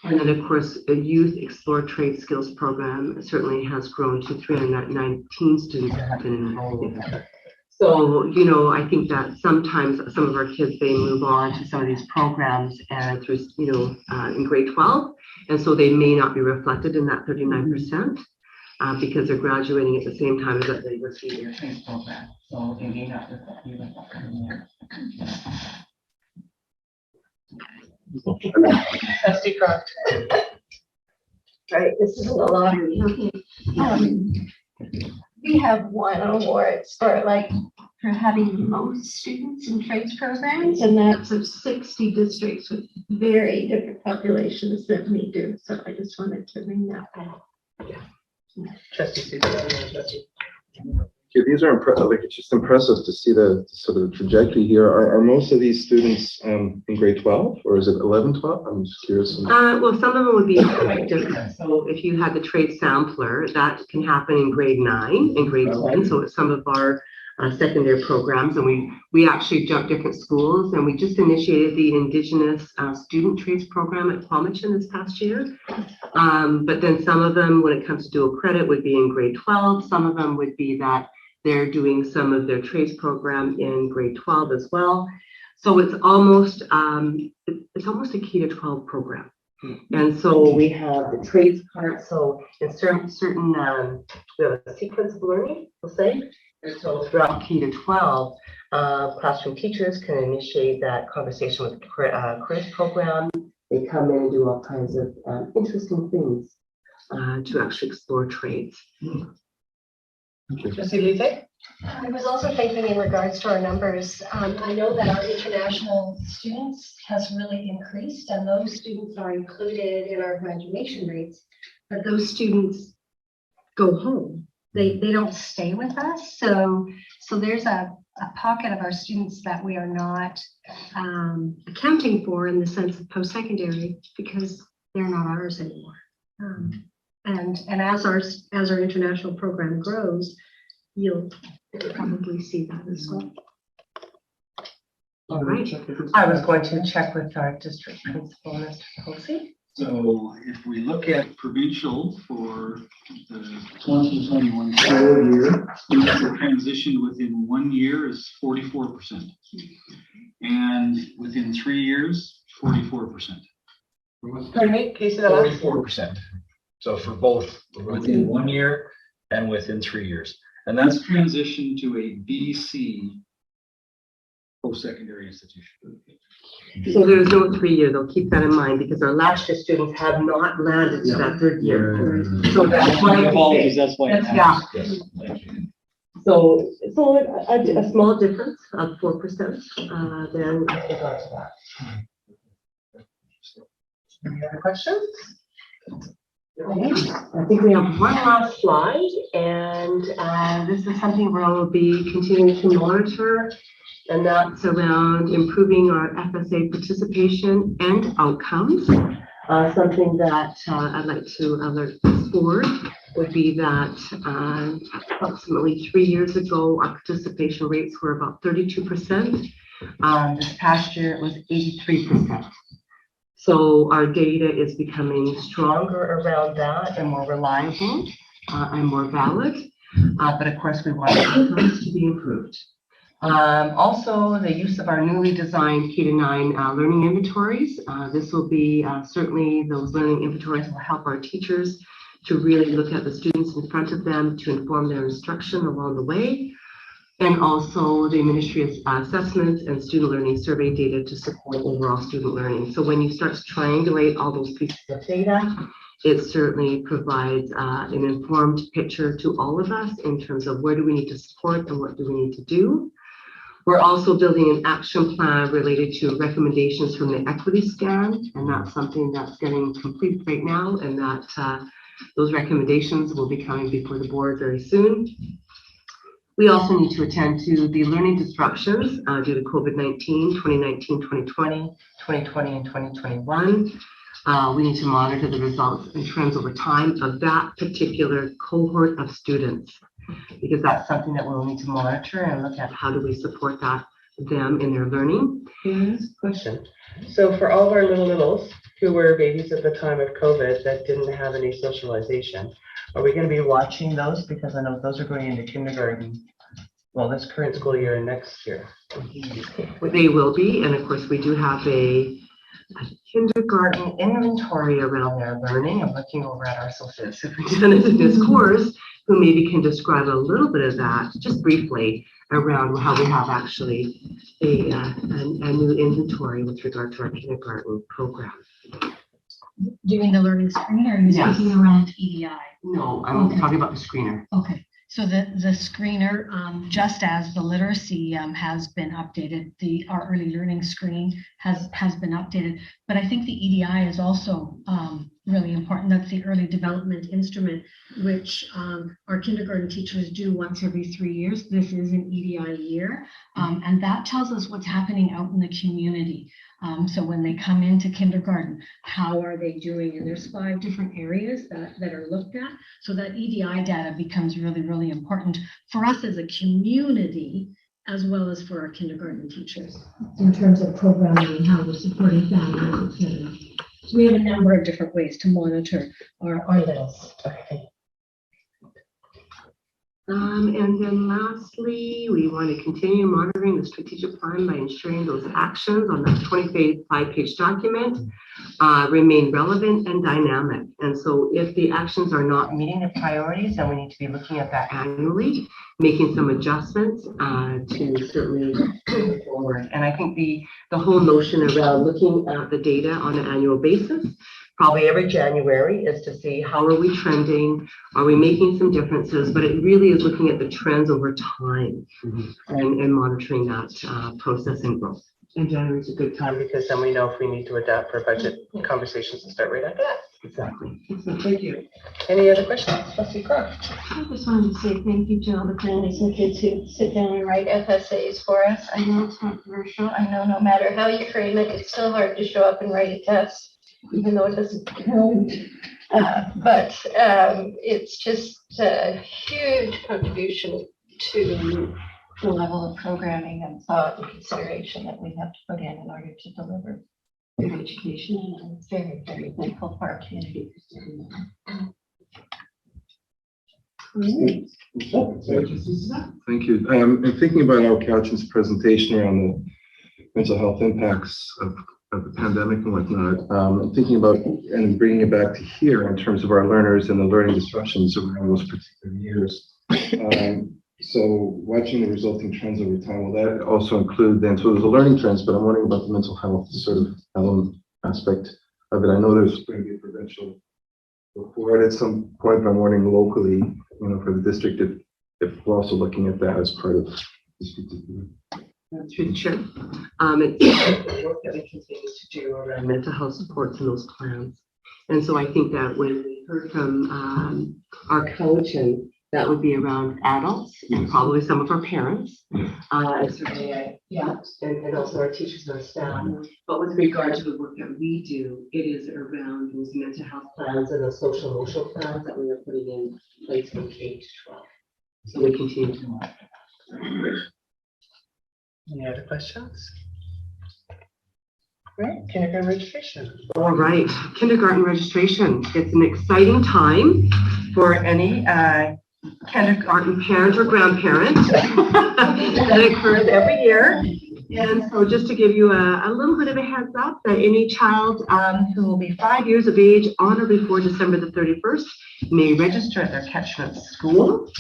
And then, of course, the Youth Explore Trade Skills Program certainly has grown to 319 students that have been enrolled in it. So, you know, I think that sometimes some of our kids, they move on to some of these programs and through, you know, in grade 12. And so they may not be reflected in that 39% because they're graduating at the same time as they receive their trade program. So they may not reflect in there. Trustee Croft. Right, this is a lottery. We have won awards for having most students in trades programs, and that's of 60 districts with very different populations than we do. So I just wanted to bring that back. Trustee Susan. these are like, it's just impressive to see the sort of trajectory here. Are most of these students in grade 12 or is it 11, 12? I'm just curious. Well, some of them would be quite different. So if you had the trade sampler, that can happen in grade 9 and grade 10. So it's some of our secondary programs, and we actually jumped different schools, and we just initiated the Indigenous Student Trades Program at Quamachin this past year. But then some of them, when it comes to dual credit, would be in grade 12. Some of them would be that they're doing some of their trades program in grade 12 as well. So it's almost a K to 12 program. And so we have the trades part. So in certain we have a sequence of learning, we'll say. And so throughout K to 12, classroom teachers can initiate that conversation with the careers program. They come in and do all kinds of interesting things to actually explore trades. Trustee Lise? I was also thinking in regards to our numbers, I know that our international students has really increased, and those students are included in our graduation rates, but those students go home. They don't stay with us. So there's a pocket of our students that we are not accounting for in the sense of post-secondary because they're not ours anymore. And as our international program grows, you'll probably see that as well. All right. I was going to check with our district principal, Mr. Posey. So if we look at provincial for the 2021 school year, the transition within 1 year is 44%. And within 3 years, 44%. Pardon me, can you say that last? 44%. So for both within 1 year and within 3 years. And that's transition to a BC post-secondary institution. So there's no 3 year, they'll keep that in mind because our last year students have not landed to that third year. So that's why. Apologies, that's why. Yeah. So a small difference of 4%, then with regard to that. Any other questions? I think we have one last slide, and this is something we'll be continuing to monitor, and that's around improving our FSA participation and outcomes. Something that I'd like to alert this board would be that approximately 3 years ago, our participation rates were about 32%. This past year, it was 83%. So our data is becoming stronger around that and more reliable and more valid. But of course, we want those to be improved. Also, the use of our newly designed K-9 learning inventories. This will be certainly those learning inventories will help our teachers to really look at the students in front of them to inform their instruction along the way. And also the Ministry of Assessments and Student Learning Survey data to support overall student learning. So when you start to triangulate all those pieces of data, it certainly provides an informed picture to all of us in terms of where do we need to support and what do we need to do. We're also building an action plan related to recommendations from the equity scan, and that's something that's getting completed right now, and that those recommendations will be coming before the board very soon. We also need to attend to the learning disruptions due to COVID-19, 2019, 2020, 2020, and 2021. We need to monitor the results and trends over time of that particular cohort of students, because that's something that we'll need to monitor and look at how do we support them in their learning. Question. So for all of our littles who were babies at the time of COVID that didn't have any socialization, are we going to be watching those? Because I know those are going into kindergarten, well, this current school year and next year. They will be, and of course we do have a kindergarten inventory around their learning. I'm looking over at our associate superintendent in this course, who maybe can describe a little bit of that, just briefly, around how we have actually a new inventory with regard to our kindergarten program. Doing the learning screener, are you Yes. speaking around EDI? No, I'm talking about the screener. Okay, so the screener, just as the literacy has been updated, our early learning screen has been updated, but I think the EDI is also really important. That's the early development instrument, which our kindergarten teachers do once every 3 years. This is an EDI year, and that tells us what's happening out in the community. So when they come into kindergarten, how are they doing? And there's 5 different areas that are looked at. So that EDI data becomes really, really important for us as a community, as well as for our kindergarten teachers in terms of programming and how we're supporting families, etc. So we have a number of different ways to monitor our littles. Okay. And then lastly, we want to continue monitoring the strategic plan by ensuring those actions on that 25-page document remain relevant and dynamic. And so if the actions are not meeting the priorities, then we need to be looking at that annually, making some adjustments to certainly move forward. And I think the whole notion around looking at the data on an annual basis, probably every January, is to see how are we trending, are we making some differences, but it really is looking at the trends over time and monitoring that process and growth. And January is a good time because then we know if we need to adapt for budget conversations and start right after that. Exactly. Thank you. Any other questions? Trustee Croft? I just wanted to say thank you to all the families and kids who sit down and write FSAs for us. I know it's controversial. I know no matter how you frame it, it's still hard to show up and write a test, even though it doesn't count. But it's just a huge contribution to the level of programming and thought and consideration that we have to put in order to deliver good education. And I'm very, very thankful for our community for doing that. Thank you. And thinking about our Couch's presentation around the mental health impacts of the pandemic and whatnot, and thinking about and bringing it back to here in terms of our learners and the learning disruptions around those particular years. So watching the resulting trends over time, will that also include then, so there's a learning trends, but I'm wondering about the mental health sort of element aspect of it. I know there's going to be a provincial report at some point, but I'm wondering locally, for the district, if we're also looking at that as part of this particular. That's really true. It's the work that we continue to do around mental health supports and those plans. And so I think that when we heard from our coach, and that would be around adults and probably some of our parents, and also our teachers and our staff. But with regard to the work that we do, it is around those mental health plans and those social emotional plans that we are putting in place from K to 12. So we continue to monitor. Any other questions? Right, kindergarten registration. All right, kindergarten registration. It's an exciting time for any kindergarten parent or grandparent. That occurs every year. And so just to give you a little bit of a heads up, that any child who will be 5 years of age on or before December the 31st may register at their catchment school.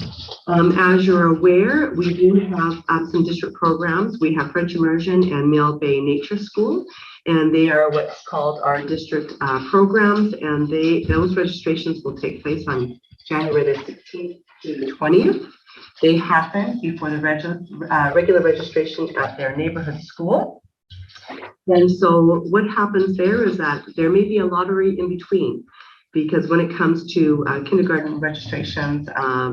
As you're aware, we do have some district programs. We have French Immersion and Mill Bay Nature School, and they are what's called our district programs, and those registrations will take place on January the 16th to the 20th. They happen before the regular registration at their neighborhood school. And so what happens there is that there may be a lottery in between, because when it comes to kindergarten registrations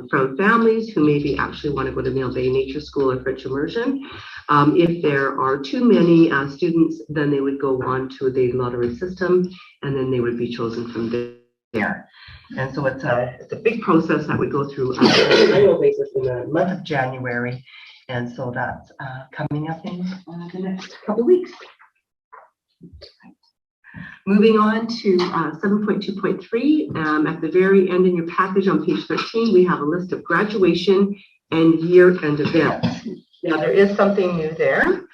from families who maybe actually want to go to Mill Bay Nature School or French Immersion, if there are too many students, then they would go on to the lottery system, and then they would be chosen from there. And so it's a big process that we go through on an annual basis in the month of January. And so that's coming up in the next couple of weeks. Moving on to 7.2.3, at the very end in your package on page 13, we have a list of graduation and year-end events. Now, there is something new there,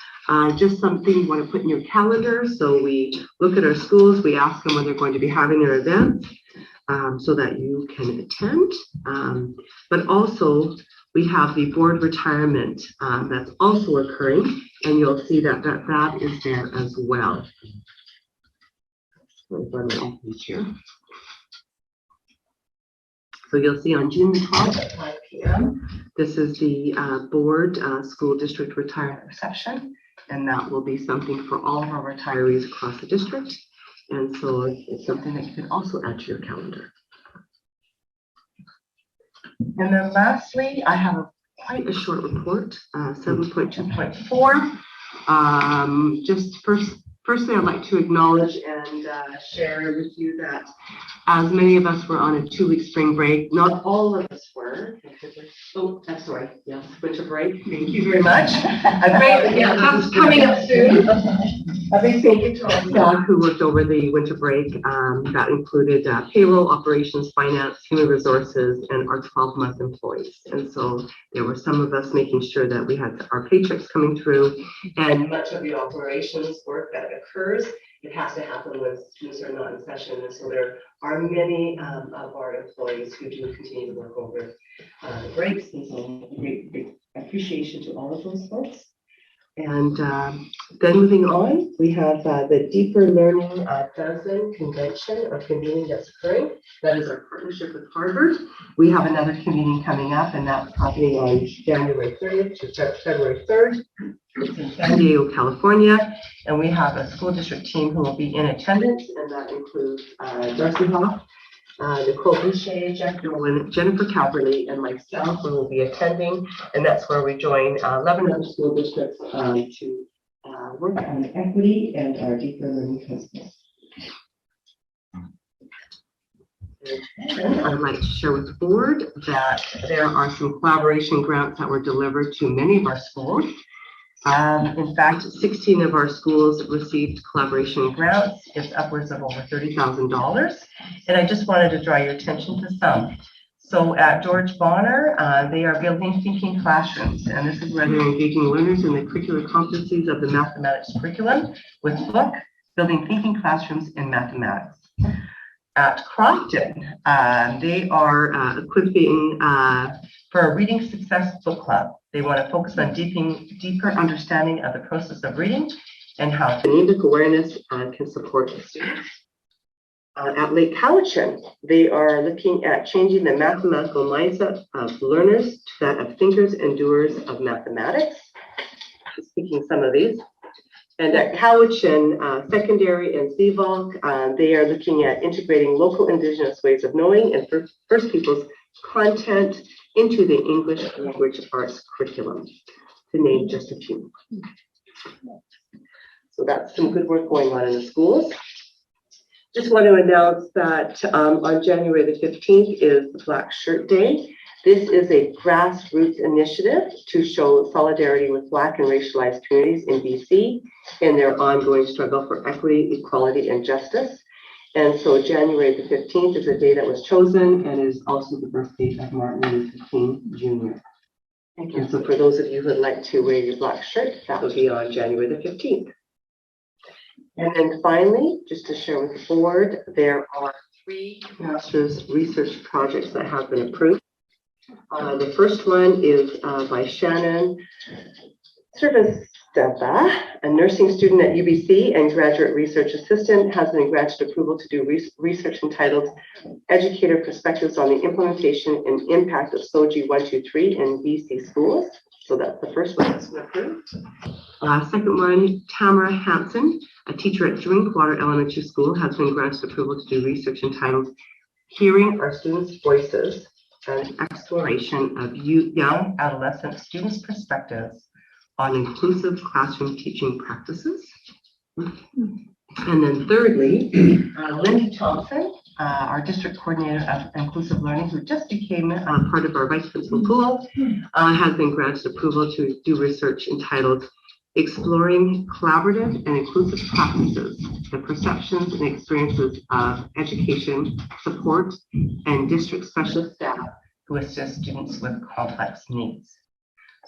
just something you want to put in your calendar. So we look at our schools, we ask them when they're going to be having their events, so that you can attend. But also, we have the board retirement that's also occurring, and you'll see that that is there as well. So you'll see on June 12th at 5 p.m. This is the board school district retirement reception, and that will be something for all of our retirees across the district. And so it's something that you can also add to your calendar. And then lastly, I have quite a short report, 7.2.4. Just firstly, I'd like to acknowledge and share with you that as many of us were on a 2-week spring break, not all of us were. Oh, I'm sorry. Yes, winter break. Thank you very much. A great, yeah, that's coming up soon. A big thank you to our staff who worked over the winter break. That included payroll, operations, finance, human resources, and our 12-month employees. And so there were some of us making sure that we had our paychecks coming through, and much of the operations work that occurs, it has to happen when students are not in session. And so there are many of our employees who do continue to work over the breaks. And so a great appreciation to all of those folks. And then moving on, we have the Deeper Learning Dozen Convention or convening that's occurring. That is our partnership with Harvard. We have another convening coming up, and that's happening on January 30th to February 3rd. It's in San Diego, California, and we have a school district team who will be in attendance, and that includes Darcy Hoff, Nicole Boucher, Jeff Nolan, Jennifer Calverley, and myself, who will be attending. And that's where we join 11 other school districts to work on equity and our deeper learning principles. And I'd like to share with the board that there are some collaboration grants that were delivered to many of our schools. In fact, 16 of our schools received collaboration grants. It's upwards of over $30,000. And I just wanted to draw your attention to some. So at George Bonner, they are building thinking classrooms. And this is where they're engaging learners in the curricular competencies of the mathematics curriculum with book, building thinking classrooms in mathematics. At Crofton, they are equipping for a reading success book club. They want to focus on deeper understanding of the process of reading and how phonemic awareness can support the students. At Lake Cowichan, they are looking at changing the mathematical mindset of learners to that of thinkers and doers of mathematics. Speaking some of these. And at Cowichan Secondary and CVOC, they are looking at integrating local Indigenous ways of knowing and First Peoples content into the English language arts curriculum, to name just a few. So that's some good work going on in the schools. Just want to announce that on January the 15th is Black Shirt Day. This is a grassroots initiative to show solidarity with Black and racialized communities in BC in their ongoing struggle for equity, equality, and justice. And so January the 15th is a day that was chosen and is also the birthday of Martin Luther King Jr. And so for those of you who would like to wear your black shirt, that will be on January the 15th. And then finally, just to share with the board, there are 3 master's research projects that have been approved. The first one is by Shannon Servisteva, a nursing student at UBC and graduate research assistant, has been granted approval to do research entitled Educator Perspectives on the Implementation and Impact of SOGI 123 in BC Schools. So that's the first one that's been approved. Second one, Tamara Hansen, a teacher at Drinkwater Elementary School, has been granted approval to do research entitled Hearing Our Students' Voices, an exploration of young adolescent students' perspectives on inclusive classroom teaching practices. And then thirdly, Lindy Thompson, our district coordinator of inclusive learning, who just became part of our vice principal pool, has been granted approval to do research entitled Exploring Collaborative and Inclusive Practices, the Perceptions and Experiences of Education, Support, and District Specialist Staff who assist students with complex needs.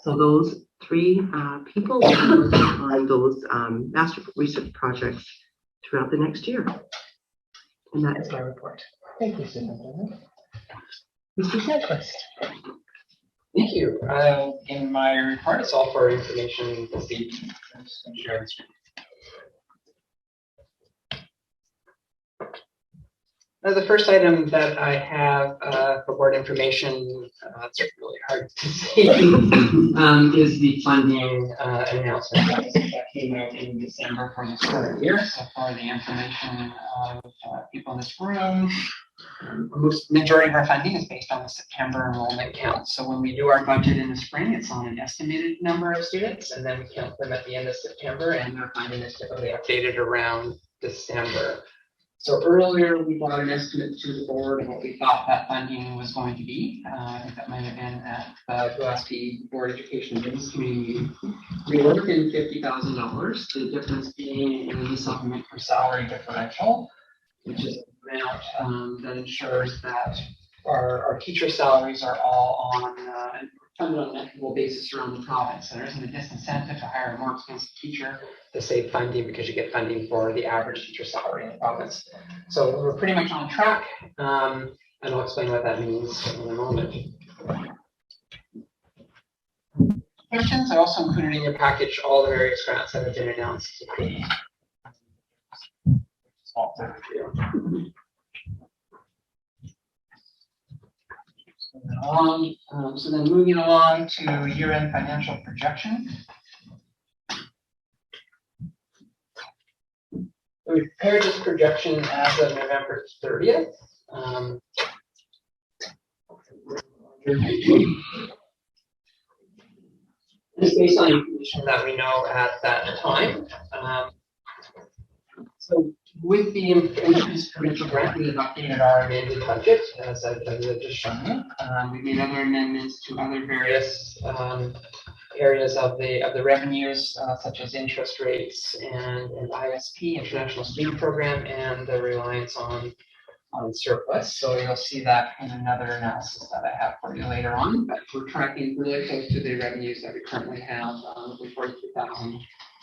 So those 3 people will be working on those master research projects throughout the next year. And that is my report. Thank you, Susan. Mr. Sandquist. Thank you. In my report, it's all for information this evening. Share the screen. The first item that I have for board information, it's really hard to see, is the funding announcement that came out in December for this current year. So for the information of people in this room, majority of our funding is based on the September enrollment count. So when we do our budget in the spring, it's on an estimated number of students, and then we count them at the end of September, and their funding is typically updated around December. So earlier, we brought an estimate to the board of what we thought that funding was going to be. I think that might have been at the Gillespie Board of Education and Business Committee meeting. We worked in $50,000, the difference being in the supplement for salary differential, which is an amount that ensures that our teacher salaries are all on funded on an equitable basis around the province. So there isn't a disincentive to hire a more expensive teacher to save funding because you get funding for the average teacher salary in the province. So we're pretty much on track, and I'll explain what that means in a moment. Questions? I also included in your package all the various grants that have been announced. So then moving along to year-end financial projection. We prepared this projection as of November 30th. It's based on information that we know at that time. So with the increased provincial grant, we have updated our amended budget, as I've just shown you. We made other amendments to other various areas of the revenues, such as interest rates and ISP, International Student Program, and the reliance on surplus. So you'll see that in another analysis that I have for you later on. But we're tracking really close to the revenues that we currently have, with 42,000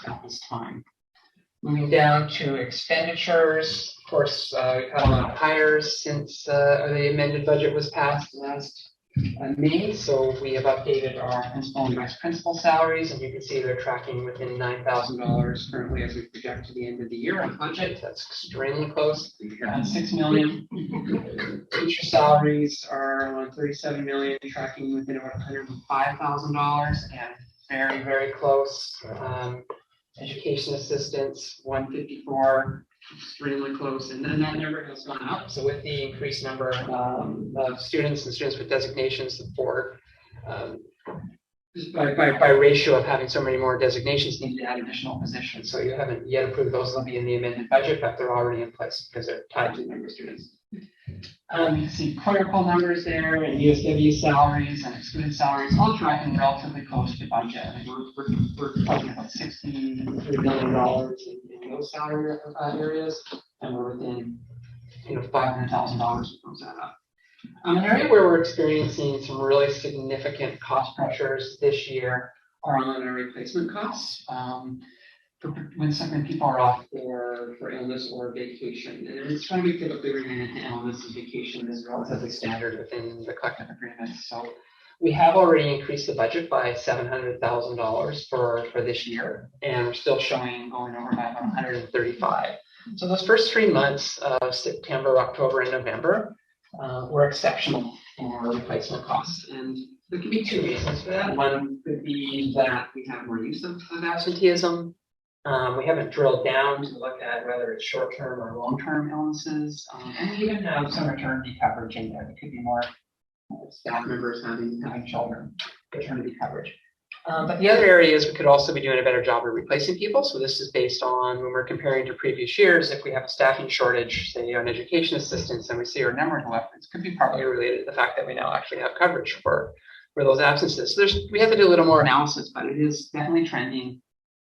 at this time. Moving down to expenditures, of course, we've had a lot of hires since the amended budget was passed last May. So we have updated our principal and vice principal salaries, and you can see they're tracking within $9,000 currently as we project to the end of the year on budget. That's extremely close. $6 million. Teacher salaries are on $37 million, tracking within about $105,000, and very, very close. Education assistants, 154, extremely close, and then that number has gone up. So with the increased number of students and students with designations, the board, by ratio of having so many more designations, need to add additional positions. So you haven't yet approved those. They'll be in the amended budget, but they're already in place because they're tied to the number of students. You can see clerical numbers there, and USW salaries and excluded salaries, all tracking relatively close to budget. I mean, we're talking about $63 million in those salary areas, and we're within $500,000 close that up. An area where we're experiencing some really significant cost pressures this year are on our replacement costs. When some people are off for illness or vacation, and it's going to be typically related to illness and vacation is relatively standard within the collective agreement. So we have already increased the budget by $700,000 for this year, and we're still showing going over by about 135. So those first 3 months of September, October, and November were exceptional for replacement costs, and there could be two reasons for that. One could be that we have more use of absenteeism. We haven't drilled down to look at whether it's short-term or long-term illnesses, and we even have some maternity coverage in there. There could be more staff members having children, maternity coverage. But the other area is we could also be doing a better job of replacing people. So this is based on when we're comparing to previous years. If we have a staffing shortage, say on education assistants, and we see our number go up, it could be partly related to the fact that we now actually have coverage for those absences. So we have to do a little more analysis, but it is definitely trending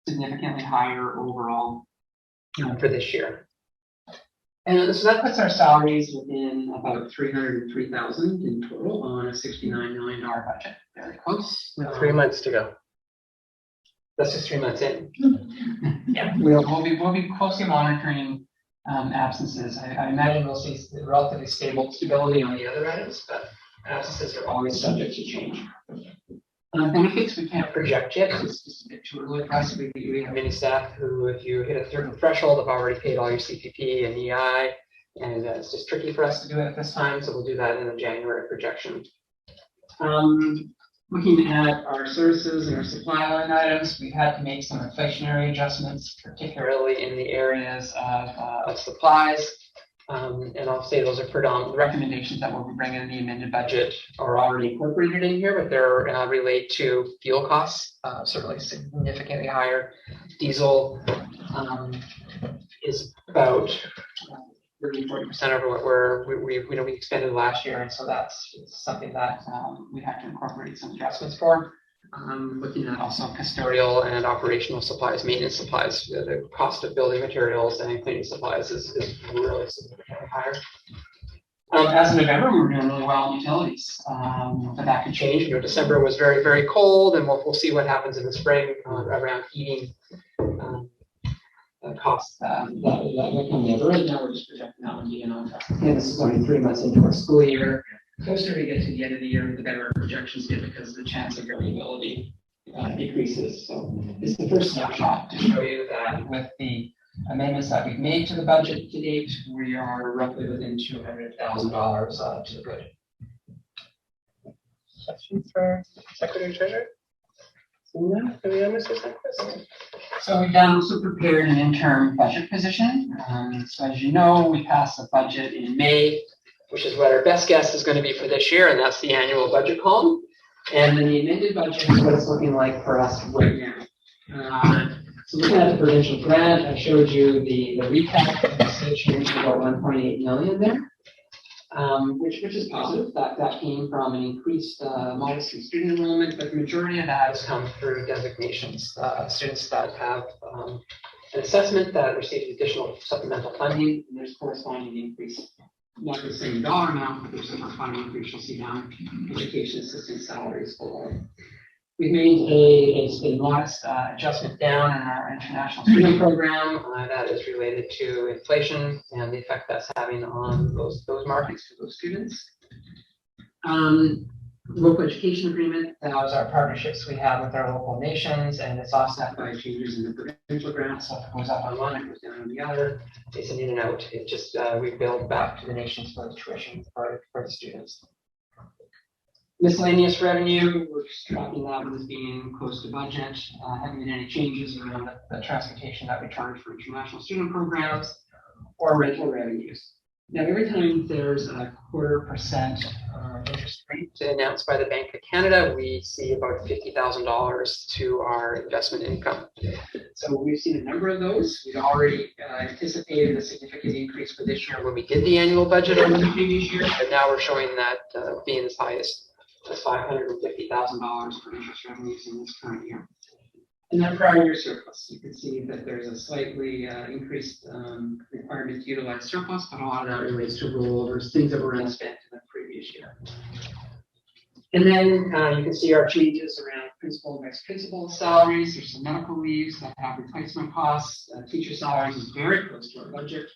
significantly higher overall for this year. And so that puts our salaries within about $303,000 in total on a $69 million budget. Very close. With 3 months to go. That's just 3 months in. Yeah, we'll be closely monitoring absences. I imagine we'll see relatively stability on the other items, but absences are always subject to change. Benefits we can't project yet. It's just a bit too early for us. We have many staff who, if you hit a certain threshold, have already paid all your CPP and EI. And it's just tricky for us to do it at this time, so we'll do that in a January projection. Looking at our services and our supply line items, we've had to make some inflationary adjustments, particularly in the areas of supplies. And I'll say those are predominant recommendations that we'll be bringing in the amended budget are already incorporated in here, but they're relate to fuel costs, certainly significantly higher. Diesel is about 30-40% over what we expended last year, and so that's something that we have to incorporate some adjustments for. Looking at also custodial and operational supplies, maintenance supplies, the cost of building materials and cleaning supplies is really significantly higher. As of November, we were doing really well on utilities, but that could change. December was very, very cold, and we'll see what happens in the spring around heating costs that will come in. But right now, we're just projecting that one being on track. And this is only 3 months into our school year. The closer we get to the end of the year, the better our projections get because the chance of variability decreases. So this is the first snapshot to show you that with the amendments that we've made to the budget to date, we are roughly within $200,000 to the good. Questions for Secretary Treasurer? So we've also prepared an interim budget position. So as you know, we passed the budget in May, which is what our best guess is going to be for this year, and that's the annual budget column. And then the amended budget is what it's looking like for us right now. So looking at the provincial grant, I showed you the recap of the change to about 1.8 million there, which is positive. That came from an increased modest student enrollment, but the majority of that has come through designations. Students that have an assessment that receives additional supplemental funding, and there's corresponding increase. Not the same dollar amount, but there's a corresponding increase you'll see down education assistant salaries below. We've made a modest adjustment down in our international student program that is related to inflation and the effect that's having on those markets for those students. Local education agreement, those are partnerships we have with our local nations, and it's offset by changes in the provincial grant. So if it goes up on one, it goes down on the other. It's an in and out. It just we build back to the nations for the tuition for the students. Miscellaneous revenue, we're just tracking that as being close to budget. Haven't been any changes around the transportation that we charge for international student programs or rental revenues. Now, every time there's a 0.25% interest rate announced by the Bank of Canada, we see about $50,000 to our investment income. So we've seen a number of those. We'd already anticipated a significant increase for this year when we did the annual budget over the previous year, but now we're showing that being as high as $550,000 for interest revenues in this current year. And then prior year surplus, you can see that there's a slightly increased requirement to utilize surplus, but a lot of that relates to rollovers, things that were unspent in the previous year. And then you can see our changes around principal and vice-principal salaries. There's some medical leaves that have replacement costs. Teacher salaries is very close to our budget.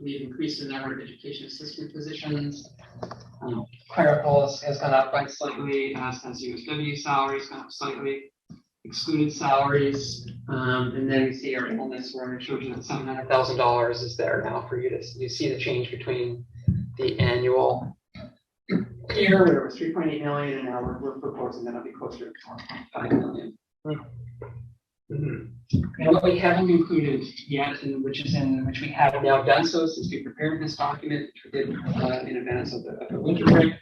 We've increased the number of education assistant positions. Clerical has gone up quite slightly, as USW salaries gone up slightly. Excluded salaries, and then we see our illness where it shows you that $700,000 is there now for you to see the change between the annual year where it was 3.8 million, and now we're proposing that it'll be closer to 4.5 million. And what we haven't included yet, and which we have now done so since we prepared this document, which we did in advance of the winter break,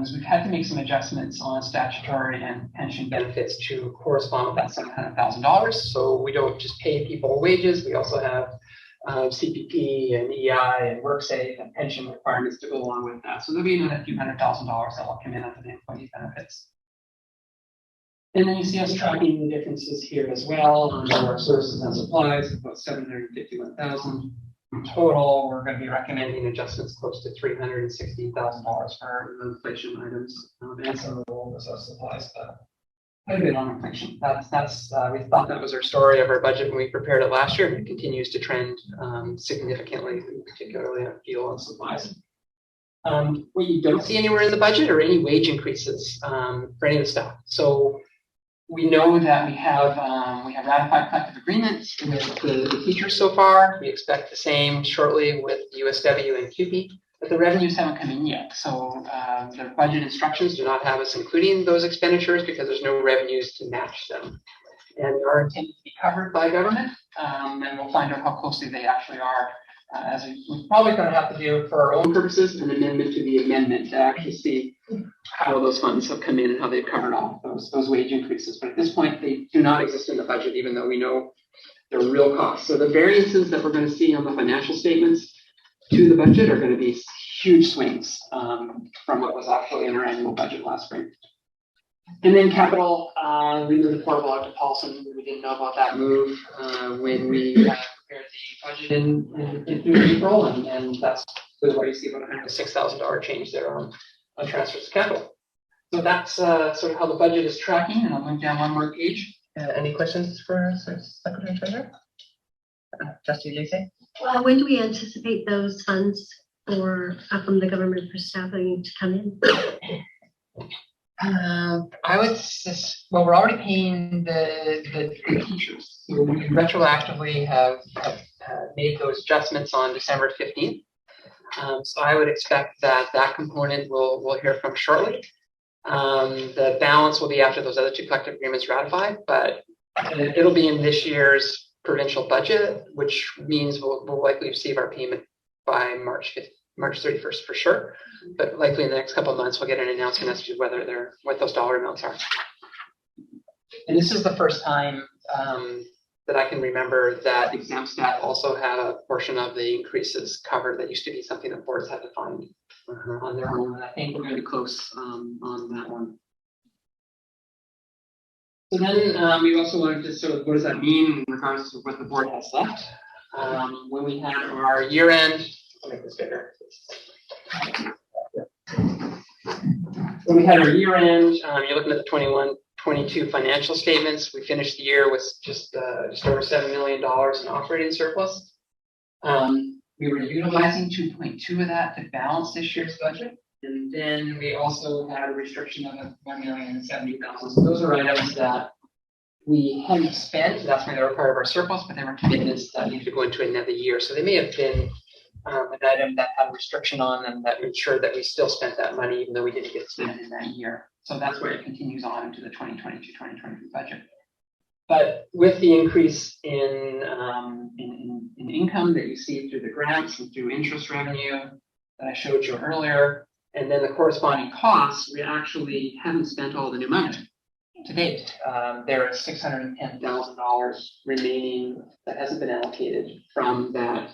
is we've had to make some adjustments on statutory and pension benefits to correspond with that $700,000. So we don't just pay people wages, we also have CPP and EI and WorkSafe and pension requirements to go along with that. So there'll be another few $100,000 that will come in under the employee benefits. And then you see us tracking the differences here as well under our services and supplies, about $751,000. In total, we're going to be recommending adjustments close to $360,000 for inflation items and some of the old supplies, but quite a bit on inflation. That's we thought that was our story of our budget when we prepared it last year, and it continues to trend significantly, particularly on fuel and supplies. What you don't see anywhere in the budget are any wage increases for any of the staff. So We know that we have ratified collective agreements with the teachers so far. We expect the same shortly with USW and CUPE, but the revenues haven't come in yet. So the budget instructions do not have us including those expenditures because there's no revenues to match them. And they are intended to be covered by government, and we'll find out how closely they actually are. As we're probably going to have to do for our own purposes, an amendment to the amendment to actually see how those funds have come in and how they've covered off those wage increases. But at this point, they do not exist in the budget, even though we know they're real costs. So the variances that we're going to see on the financial statements to the budget are going to be huge swings from what was actually in our annual budget last spring. And then capital, we moved the portable out to Paulson. We didn't know about that move when we prepared the budget in April, and that's why you see about $106,000 change there on transfers to capital. So that's sort of how the budget is tracking, and I'll move down one more page. Any questions for Secretary Treasurer? Trustee Lise? Well, when do we anticipate those funds for from the government for staffing to come in? I would well, we're already paying the teachers. So we retroactively have made those adjustments on December 15th. So I would expect that component we'll hear from shortly. The balance will be after those other two collective agreements ratified, but it'll be in this year's provincial budget, which means we'll likely receive our payment by March 31st for sure. But likely in the next couple of months, we'll get an announcement as to what those dollar amounts are. And this is the first time that I can remember that exam stat also had a portion of the increases covered. That used to be something that boards had to find on their own. And I think we're going to be close on that one. So then we also wanted to sort of, what does that mean in regards to what the board has left? When we had our year end, I'll make this bigger. When we had our year end, you're looking at the 21-22 financial statements. We finished the year with just over $7 million in operating surplus. We were utilizing 2.2 of that to balance this year's budget. And then we also had a restriction of $1,070,000. So those are items that we hadn't spent. That's why they were part of our surplus, but they were commitments that needed to go into another year. So they may have been an item that had a restriction on them that ensured that we still spent that money, even though we didn't get spent in that year. So that's where it continues on into the 2022-2023 budget. But with the increase in income that you see through the grants and through interest revenue that I showed you earlier, and then the corresponding costs, we actually haven't spent all the new money to date. There is $610,000 remaining that hasn't been allocated from that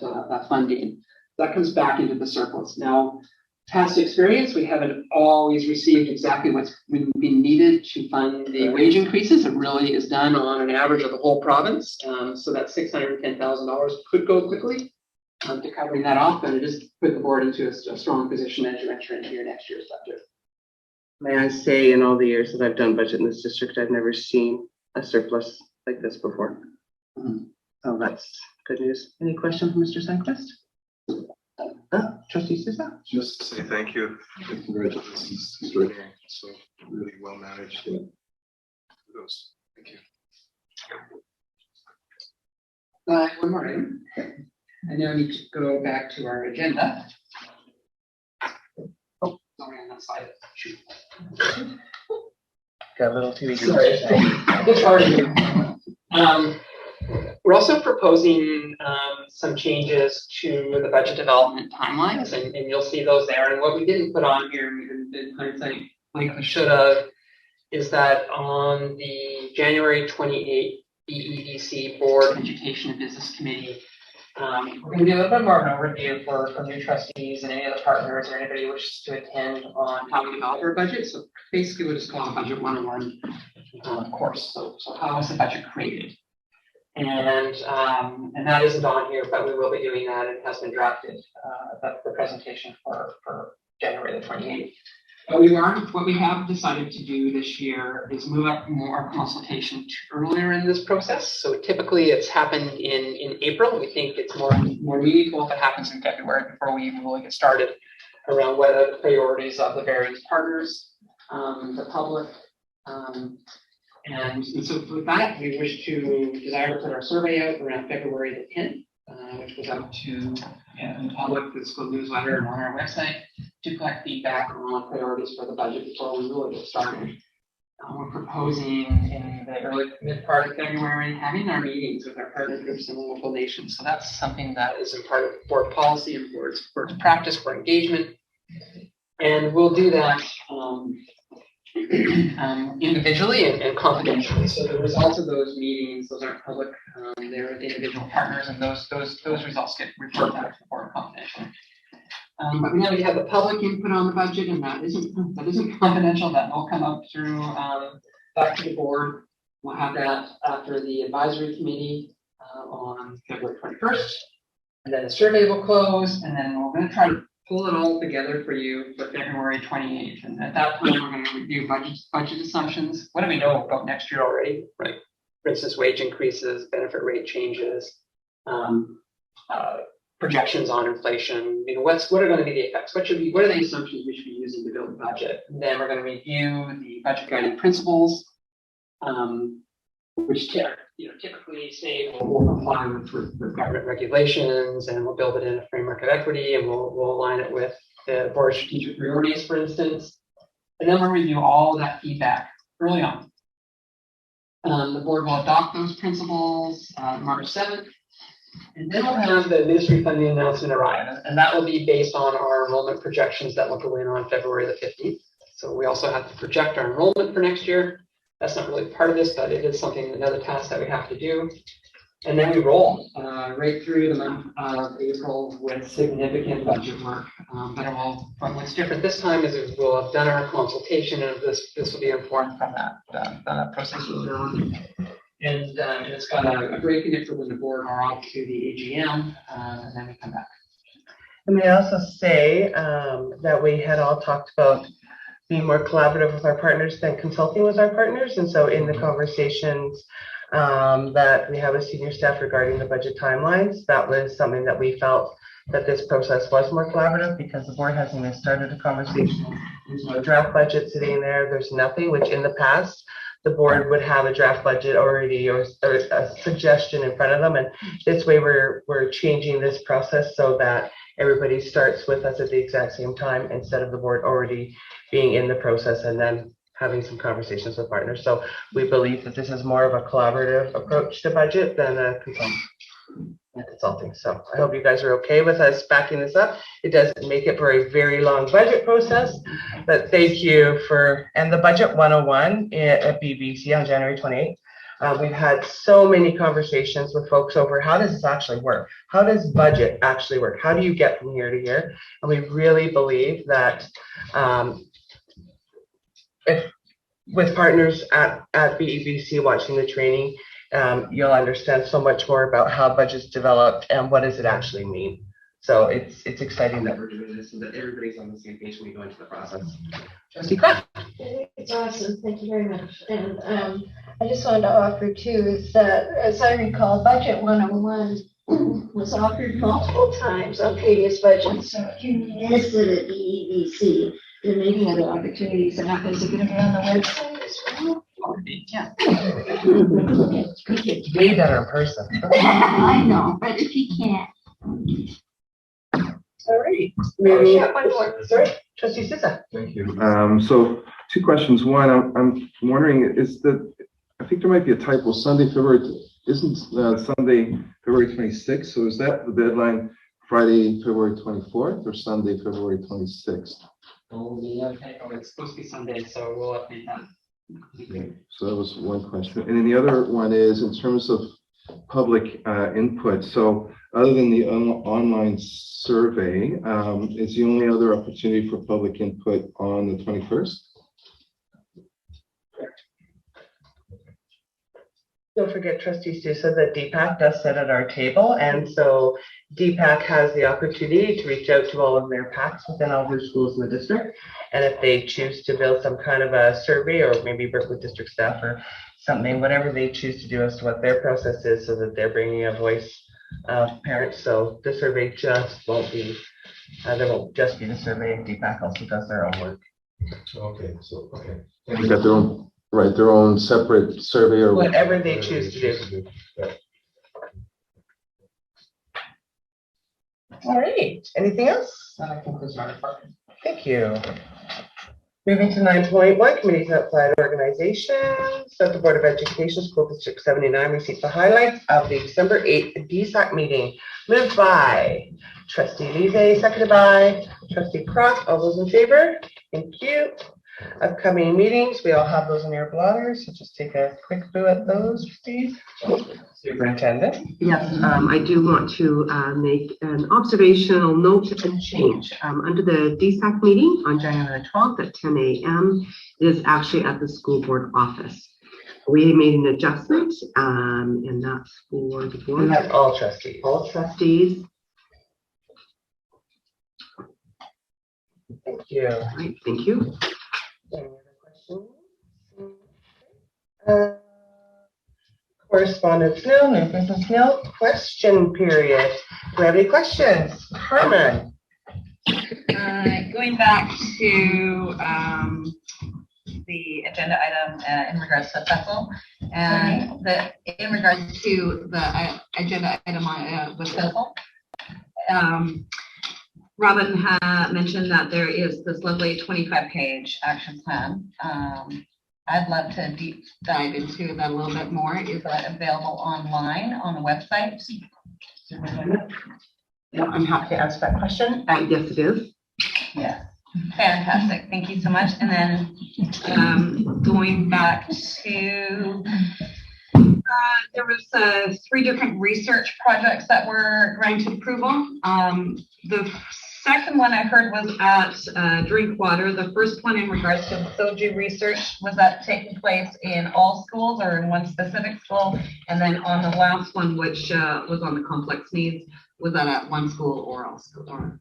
funding. That comes back into the surplus. Now, past experience, we haven't always received exactly what's been needed to fund the wage increases. It really is done on an average of the whole province. So that $610,000 could go quickly to covering that off, but it just put the board into a strong position as you enter into your next year's budget. May I say, in all the years that I've done budget in this district, I've never seen a surplus like this before. So that's good news. Any question from Mr. Sundquist? Trustee Sousa? Just to say thank you and congratulations. Extraordinary. So really well managed. Kudos. Thank you. One more item. I now need to go back to our agenda. Oh, sorry, on that side. Shoot. Got a little too eager. Sorry. It's hard. We're also proposing some changes to the budget development timelines, and you'll see those there. And what we didn't put on here, in hindsight, like we should have, is that on the January 28th BEDC Board Education and Business Committee, we're going to do a little bit more of an overview for new trustees and any other partners or anybody who wishes to attend on how we develop our budget. So basically, we'll just call it a Budget 101 course. So how is the budget created? And that isn't on here, but we will be doing that. It has been drafted, the presentation for January the 28th. But what we have decided to do this year is move up more consultation to earlier in this process. So typically it's happened in April. We think it's more meaningful if it happens in February before we even really get started around what are the priorities of the various partners, the public, And so with that, we desire to put our survey out around February the 10th, which goes out to the public, the school newsletter, and on our website to collect feedback on priorities for the budget before we really get started. We're proposing in the early mid part of February having our meetings with our partner groups in the local nations. So that's something that is in part of board policy and board's practice for engagement. And we'll do that individually and confidentially. So the results of those meetings, those aren't public, they're with individual partners, and those results get reported back to the board confidentially. But we know we have the public input on the budget, and that isn't confidential. That will come up through back to the board. We'll have that after the advisory committee on February 21st, and then the survey will close, and then we're going to try to pull it all together for you for February 28th. And at that point, we're going to review budget assumptions. What do we know about next year already? Right. For instance, wage increases, benefit rate changes, projections on inflation. What are going to be the effects? What are the assumptions we should be using to build a budget? And then we're going to review the budget guiding principles, which typically say we'll comply with government regulations, and we'll build it in a framework of equity, and we'll align it with the board strategic priorities, for instance. And then we'll review all that feedback early on. The board will adopt those principles March 7th. And then we'll have the ministry funding announcement arrive, and that will be based on our enrollment projections that will go in on February the 15th. So we also have to project our enrollment for next year. That's not really part of this, but it is another task that we have to do. And then we roll right through the month of April with significant budget work. But what's different this time is we'll have done our consultation, and this will be informed from that process we're doing. And it's got a break in it for when the board are off to the AGM, and then we come back. And may I also say that we had all talked about being more collaborative with our partners than consulting with our partners. And so in the conversations that we have with senior staff regarding the budget timelines, that was something that we felt that this process was more collaborative, because the board hasn't even started a conversation. There's no draft budget sitting there. There's nothing, which in the past, the board would have a draft budget already or a suggestion in front of them. And this way we're changing this process so that everybody starts with us at the exact same time, instead of the board already being in the process and then having some conversations with partners. So we believe that this is more of a collaborative approach to budget than a consulting. So I hope you guys are okay with us backing this up. It doesn't make it for a very long budget process, but thank you and the Budget 101 at BBC on January 28th. We've had so many conversations with folks over how does this actually work? How does budget actually work? How do you get from here to here? And we really believe that if with partners at BEBC watching the training, you'll understand so much more about how budget's developed and what does it actually mean. So it's exciting that we're doing this and that everybody's on the same page when we go into the process. Trustee Kraft. It's awesome. Thank you very much. And I just wanted to offer too is that, as I recall, Budget 101 was offered multiple times on previous budgets. So if you missed it at BEBC, there may be other opportunities, and that is going to be on the website as well. Yeah. It's way better in person. I know, but if you can't. All right. Maybe one more. Sorry, Trustee Sousa. Thank you. So two questions. One, I'm wondering, I think there might be a typo. Isn't Sunday, February 26th? So is that the deadline, Friday, February 24th, or Sunday, February 26th? Oh, yeah, it's supposed to be Sunday, so we'll update that. Okay, so that was one question. And then the other one is in terms of public input. So other than the online survey, is the only other opportunity for public input on the 21st? Don't forget, Trustee Sousa, that DPAC does sit at our table, and so DPAC has the opportunity to reach out to all of their PACs within all their schools in the district, and if they choose to build some kind of a survey or maybe work with district staff or something, whatever they choose to do as to what their process is, so that they're bringing a voice of parents. So the survey just won't be, there won't just be the survey. DPAC also does their own work. Okay, so okay. They've got their own write their own separate survey or whatever they choose to do. All right, anything else? That concludes my report. Thank you. Moving to 9.1, committees outside organizations. So the Board of Education, School District 79 received the highlights of the December 8th DSAC meeting. Moved by Trustee Lizzie, seconded by Trustee Cross. All those in favor? Thank you. Upcoming meetings, we all have those in your blotters, so just take a quick view at those, please. Superintendent. Yes, I do want to make an observational note and change. Under the DSAC meeting on January 12th at 10 a.m. is actually at the school board office. We made an adjustment, and that's for the board. And that's all trustees. All trustees. Thank you. All right, thank you. Any other questions? Correspondence nil, new business nil, question period. Do we have any questions? Carmen? Going back to the agenda item in regards to Bethel, and in regards to the agenda item with Bethel, Robin had mentioned that there is this lovely 25-page action plan. I'd love to deep dive into that a little bit more. Is that available online on the website? Yeah, I'm happy to answer that question. Yes, it is. Yeah. Fantastic. Thank you so much. And then going back to there was 3 different research projects that were granted approval. The second one I heard was at Drinkwater. The first one in regards to SOJU research, was that taking place in all schools or in one specific school? And then on the last one, which was on the complex needs, was that at one school or all schools?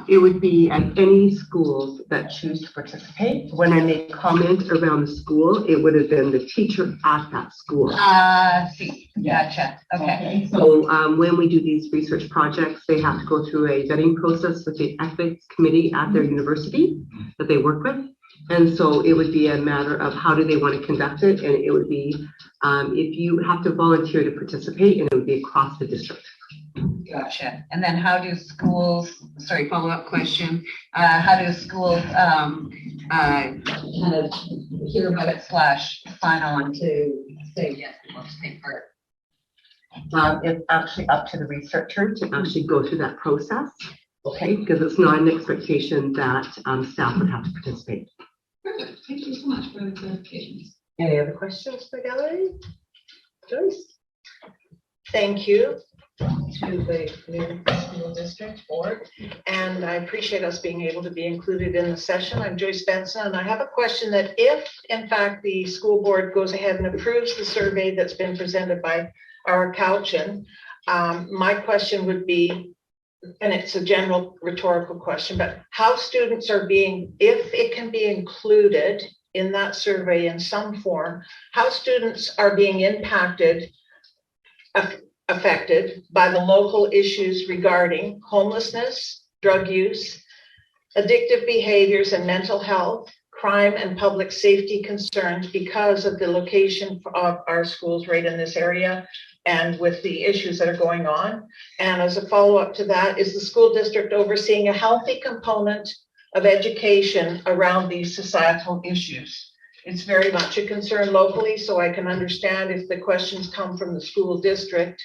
It would be at any schools that choose to participate. When I make comment around the school, it would have been the teacher at that school. See, gotcha. Okay. So when we do these research projects, they have to go through a vetting process with the ethics committee at their university that they work with. And so it would be a matter of how do they want to conduct it. And it would be if you have to volunteer to participate, and it would be across the district. Gotcha. And then how do schools, sorry, follow-up question, how do schools kind of hear about it / sign on to say, yes, we want to take part? It's actually up to the researcher to actually go through that process, okay? Because it's not an expectation that staff would have to participate. Perfect. Thank you so much for the clarifications. Any other questions for the gallery? Joyce? Thank you to the new school district board, and I appreciate us being able to be included in the session. I'm Joyce Benson, and I have a question that if in fact the school board goes ahead and approves the survey that's been presented by our Couchin, my question would be, and it's a general rhetorical question, but how students are being, if it can be included in that survey in some form, how students are being affected by the local issues regarding homelessness, drug use, addictive behaviors and mental health, crime and public safety concerns because of the location of our schools right in this area and with the issues that are going on. And as a follow-up to that, is the school district overseeing a healthy component of education around these societal issues? It's very much a concern locally, so I can understand if the questions come from the school district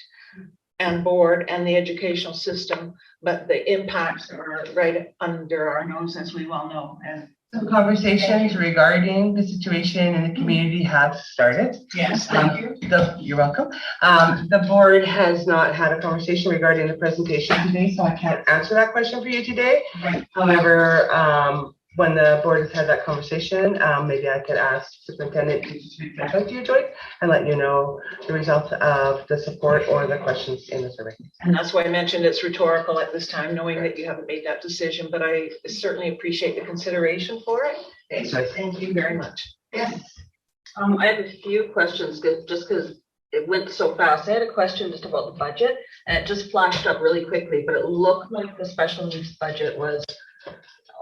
and board and the educational system, but the impacts are right under our nose, as we well know. And some conversations regarding the situation in the community have started. Yes, thank you. You're welcome. The board has not had a conversation regarding the presentation today, so I can't answer that question for you today. Right. However, when the board has had that conversation, maybe I could ask Superintendent to reach out to you, Joyce, and let you know the results of the support or the questions in the survey. And that's why I mentioned it's rhetorical at this time, knowing that you haven't made that decision, but I certainly appreciate the consideration for it. Thanks, Joyce. Thank you very much. Yes. I have a few questions just because it went so fast. I had a question just about the budget, and it just flashed up really quickly, but it looked like the special needs budget was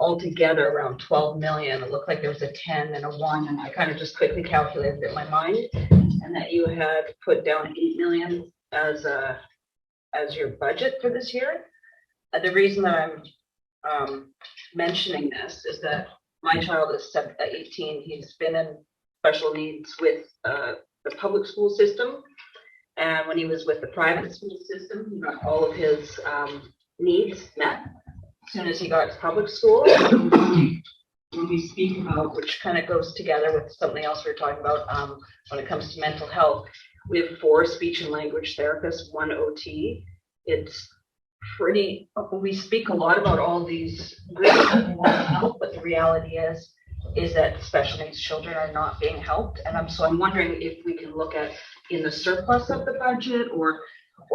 altogether around 12 million. It looked like there was a 10 and a 1, and I kind of just quickly calculated it in my mind, and that you had put down 8 million as your budget for this year. The reason that I'm mentioning this is that my child is 18. He's been in special needs with the public school system, and when he was with the private school system, he got all of his needs met. As soon as he got to public school, when we speak about, which kind of goes together with something else we were talking about when it comes to mental health, we have 4 speech and language therapists, 1 OT. It's pretty, we speak a lot about all these groups that we want to help, but the reality is that special needs children are not being helped. And I'm wondering if we can look at in the surplus of the budget or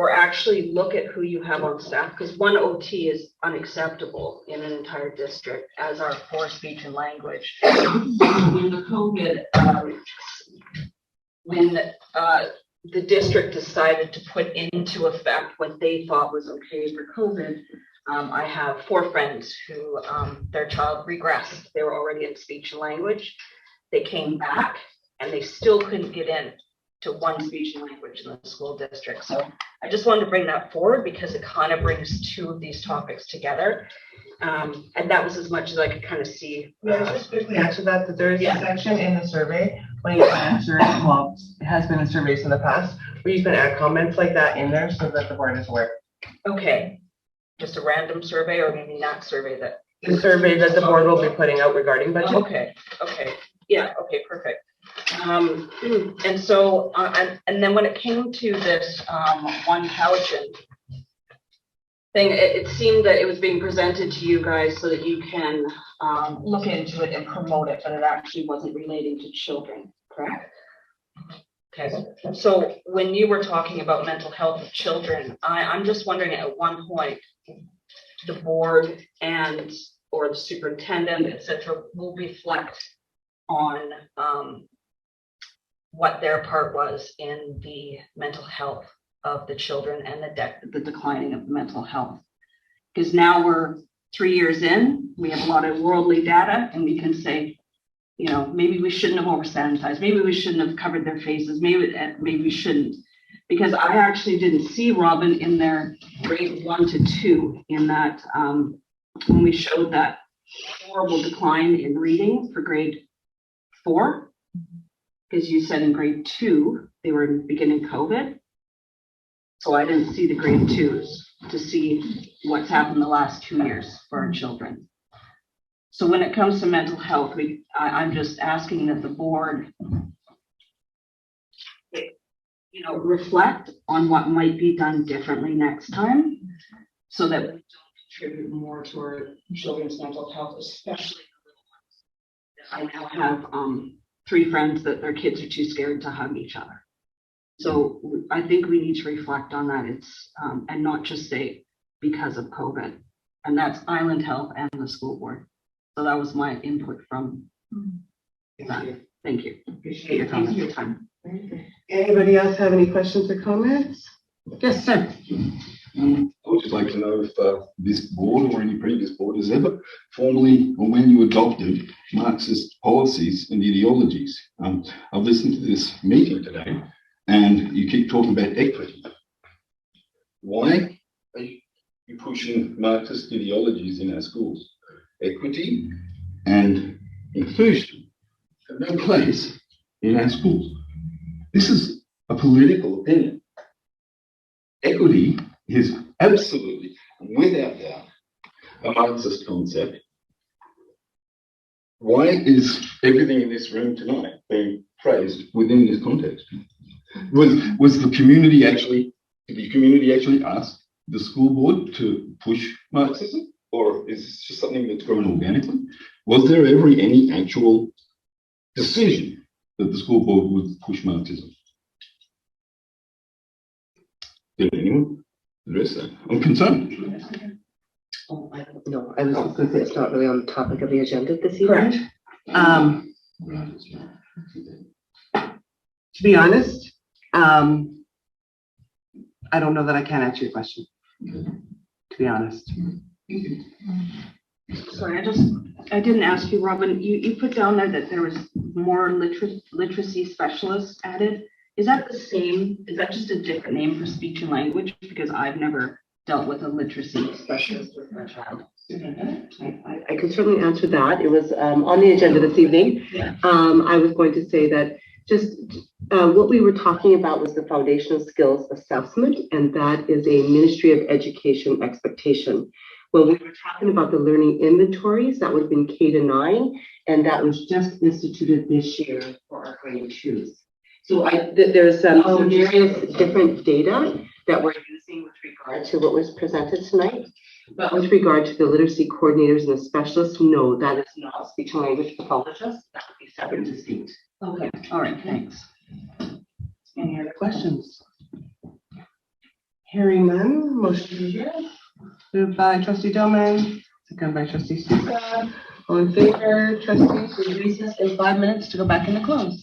actually look at who you have on staff, because 1 OT is unacceptable in an entire district, as are 4 speech and language. When the COVID, when the district decided to put into effect what they thought was okay for COVID, I have 4 friends who their child regressed. They were already in speech and language. They came back and they still couldn't get in to 1 speech and language in the school district. So I just wanted to bring that forward because it kind of brings 2 of these topics together. And that was as much as I could kind of see. Yeah, just quickly answer that there is a section in the survey when you answer, well, it has been in surveys in the past, where you can add comments like that in there so that the board is aware. Okay, just a random survey, or maybe not survey that? The survey that the board will be putting out regarding budget. Okay, yeah, okay, perfect. And so, and then when it came to this One Cowichan thing, it seemed that it was being presented to you guys so that you can look into it and promote it, but it actually wasn't relating to children, correct? Okay, so when you were talking about mental health of children, I'm just wondering at one point, the board and or the superintendent, et cetera, will reflect on what their part was in the mental health of the children and the declining of mental health. Because now we're 3 years in, we have a lot of worldly data, and we can say, you know, maybe we shouldn't have over sanitized, maybe we shouldn't have covered their faces, maybe we shouldn't. Because I actually didn't see, Robin, in their grade 1 to 2 in that when we showed that horrible decline in reading for grade 4, because you said in grade 2 they were beginning COVID. So I didn't see the grade 2s to see what's happened the last 2 years for our children. So when it comes to mental health, I'm just asking that the board, you know, reflect on what might be done differently next time so that we don't contribute more to our children's mental health, especially the little ones. I now have 3 friends that their kids are too scared to hug each other. So I think we need to reflect on that. It's and not just say because of COVID, and that's Island Health and the school board. So that was my input from that. Thank you. Appreciate your comments. Your time. Anybody else have any questions or comments? Yes, sir. I would just like to know if this board or any previous board has ever formally, or when you adopted Marxist policies and ideologies. I've listened to this meeting today, and you keep talking about equity. Why are you pushing Marxist ideologies in our schools? Equity and inclusion have no place in our schools. This is a political opinion. Equity is absolutely, without doubt, a Marxist concept. Why is everything in this room tonight being praised within this context? Was the community actually, did the community actually ask the school board to push Marxism? Or is this just something that's grown organically? Was there ever any actual decision that the school board would push Marxism? Did anyone address that? I'm concerned. Oh, I don't know. I was going to say it's not really on the topic of the agenda this evening. Correct. To be honest, I don't know that I can answer your question. To be honest. Sorry, I didn't ask you, Robin, you put down there that there was more literacy specialists added. Is that the same? Is that just a different name for speech and language? Because I've never dealt with a literacy specialist with my child. I can certainly answer that. It was on the agenda this evening. I was going to say that just what we were talking about was the foundational skills assessment, and that is a Ministry of Education expectation. When we were talking about the learning inventories, that would have been K to 9, and that was just instituted this year for our grade 2s. So there's some various different data that we're using with regard to what was presented tonight. But with regard to the literacy coordinators and the specialists, no, that is not speech and language pathologists. That would be separate and distinct. Okay, all right, thanks. Any other questions? Hearing none, motion to adjourn. Moved by trustee Doman, second by trustee Souza. All in favor, trustees, we recess in 5 minutes to go back into close.